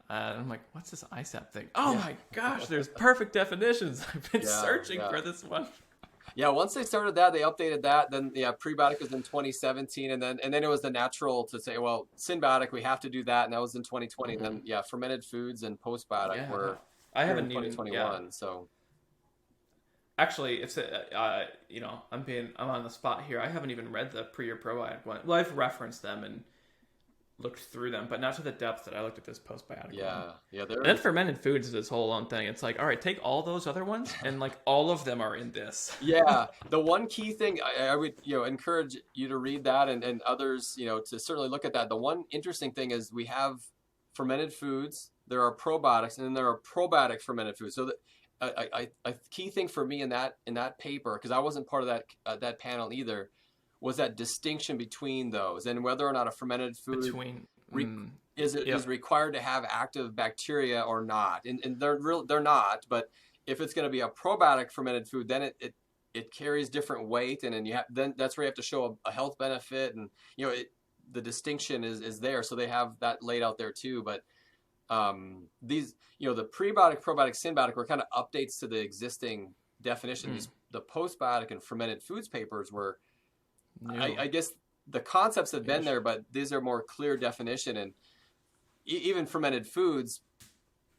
[SPEAKER 1] And I'm like, what's this ISAP thing? Oh my gosh, there's perfect definitions. I've been searching for this one.
[SPEAKER 2] Yeah, once they started that, they updated that. Then yeah, prebiotic was in 2017, and then it was the natural to say, well, synbiotic, we have to do that, and that was in 2020. And
[SPEAKER 1] Hmm.
[SPEAKER 2] then yeah, fermented foods and postbiotic
[SPEAKER 1] Yeah,
[SPEAKER 2] were
[SPEAKER 1] I
[SPEAKER 2] here in
[SPEAKER 1] haven't even. Yeah,
[SPEAKER 2] 2021. So
[SPEAKER 1] actually, it's I'm on the spot here. I haven't even read the pre or probiotic one. Well, I've referenced them and looked through them, but not to the depth that I looked at this postbiotic one.
[SPEAKER 2] yeah, yeah,
[SPEAKER 1] And then
[SPEAKER 2] there's
[SPEAKER 1] fermented foods is this whole own thing. It's like, all right, take all those other ones, and like all of them are in this.
[SPEAKER 2] yeah. The one key thing I would encourage you to read that, and others to certainly look at that. The one interesting thing is we have fermented foods. There are probiotics, and then there are probiotic fermented foods. So a key thing for me in that paper, because I wasn't part of that panel either, was that distinction between those and whether or not a fermented food
[SPEAKER 1] Between,
[SPEAKER 2] re- is
[SPEAKER 1] yep,
[SPEAKER 2] required to have active bacteria or not. And they're not, but if it's going to be a probiotic fermented food, then it carries different weight, and then then that's where you have to show a health benefit, and the distinction is there, so they have that laid out there too. But these the prebiotic, probiotic, synbiotic were kind of updates to the existing definition.
[SPEAKER 1] mm,
[SPEAKER 2] The postbiotic and fermented foods papers were,
[SPEAKER 1] new
[SPEAKER 2] I guess, the concepts have been
[SPEAKER 1] ish.
[SPEAKER 2] there, but these are more clear definition. And even fermented foods,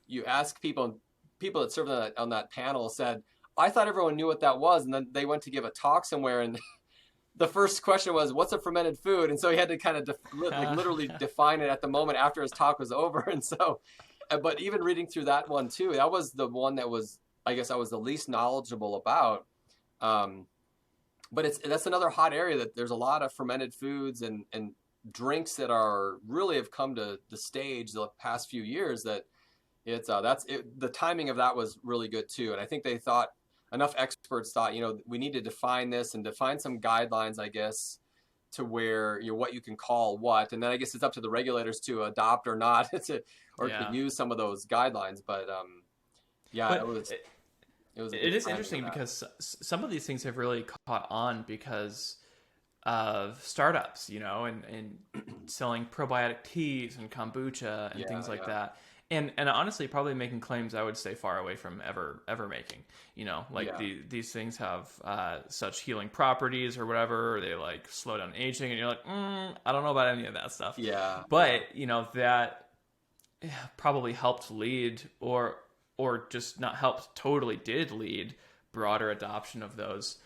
[SPEAKER 2] you ask people that served on that panel said, I thought everyone knew what that was. And then they went to give a talk somewhere, and the first question was, what's a fermented food? And so he had to kind of literally define it at the moment after his talk was over. And so, but even reading through that one too, that was the one that was, I guess I was the least knowledgeable about. Um, but that's another hot area, that there's a lot of fermented foods and drinks that are really have come to the stage the past few years, that the timing of that was really good too. And I think they thought, enough experts thought, we need to define this and define some guidelines, I guess, to where what you can call what. And then I guess it's up to the regulators to adopt or not to
[SPEAKER 1] Yeah,
[SPEAKER 2] use some of those guidelines. But yeah, it
[SPEAKER 1] but
[SPEAKER 2] was it was a
[SPEAKER 1] it
[SPEAKER 2] good
[SPEAKER 1] is
[SPEAKER 2] timing of
[SPEAKER 1] interesting
[SPEAKER 2] that.
[SPEAKER 1] because some of these things have really caught on because of startups, and selling probiotic teas and kombucha and
[SPEAKER 2] Yeah,
[SPEAKER 1] things like
[SPEAKER 2] yeah,
[SPEAKER 1] that. And honestly, probably making claims I would stay far away from ever making. Like
[SPEAKER 2] yeah,
[SPEAKER 1] these things have such healing properties or whatever. Or they like slow down aging, and you're like, I don't know about any of that stuff.
[SPEAKER 2] yeah, yeah,
[SPEAKER 1] But that probably helped lead, or just not helped, totally did lead broader adoption of those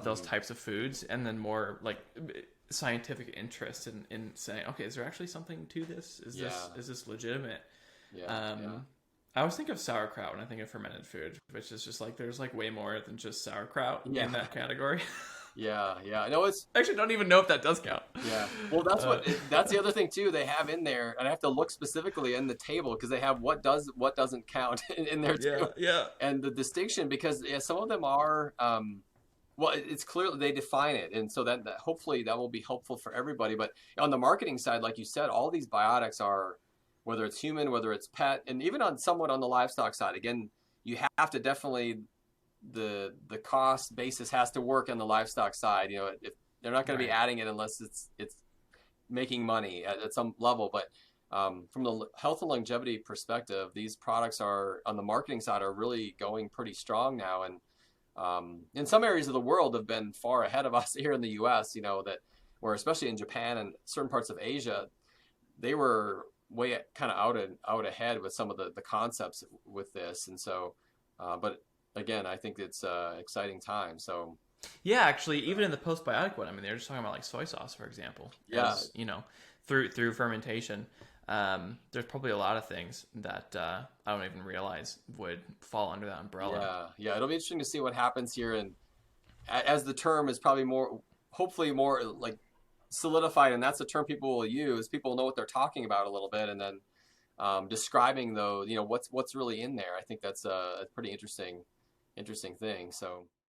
[SPEAKER 2] mhm,
[SPEAKER 1] types of foods, and then more like scientific interest in saying, okay, is there actually something to this?
[SPEAKER 2] yeah,
[SPEAKER 1] Is this legitimate?
[SPEAKER 2] yeah, yeah,
[SPEAKER 1] um I always think of sauerkraut when I think of fermented food, which is just like there's like way more than just sauerkraut
[SPEAKER 2] yeah,
[SPEAKER 1] in that category.
[SPEAKER 2] yeah, yeah. No, it's
[SPEAKER 1] I actually don't even know if that does count.
[SPEAKER 2] Yeah. Well,
[SPEAKER 1] uh,
[SPEAKER 2] that's the other thing too. They have in there, and I have to look specifically in the table, because they have what doesn't count in there
[SPEAKER 1] yeah,
[SPEAKER 2] too,
[SPEAKER 1] yeah,
[SPEAKER 2] and the distinction, because yeah, some of them are well, it's clear they define it, and so that hopefully that will be helpful for everybody. But on the marketing side, like you said, all these biotics are, whether it's human, whether it's pet, and even somewhat on the livestock side. Again, you have to definitely, the cost basis has to work on the livestock side. If they're not going to be
[SPEAKER 1] right.
[SPEAKER 2] adding it unless it's making money at some level. But from the health and longevity perspective, these products are, on the marketing side, are really going pretty strong now. And in some areas of the world have been far ahead of us here in the U.S. That, where especially in Japan and certain parts of Asia, they were way kind of out ahead with some of the concepts with this. And so, but again, I think it's exciting time. So
[SPEAKER 1] Yeah, actually, even in the postbiotic one, I mean, they're just talking about like soy sauce, for example,
[SPEAKER 2] yeah,
[SPEAKER 1] as through fermentation. There's probably a lot of things that I don't even realize would fall under that umbrella.
[SPEAKER 2] yeah, yeah. It'll be interesting to see what happens here, and as the term is probably more, hopefully more like solidified, and that's the term people will use. People know what they're talking about a little bit, and then describing, though, what's really in there. I think that's a pretty interesting thing. So.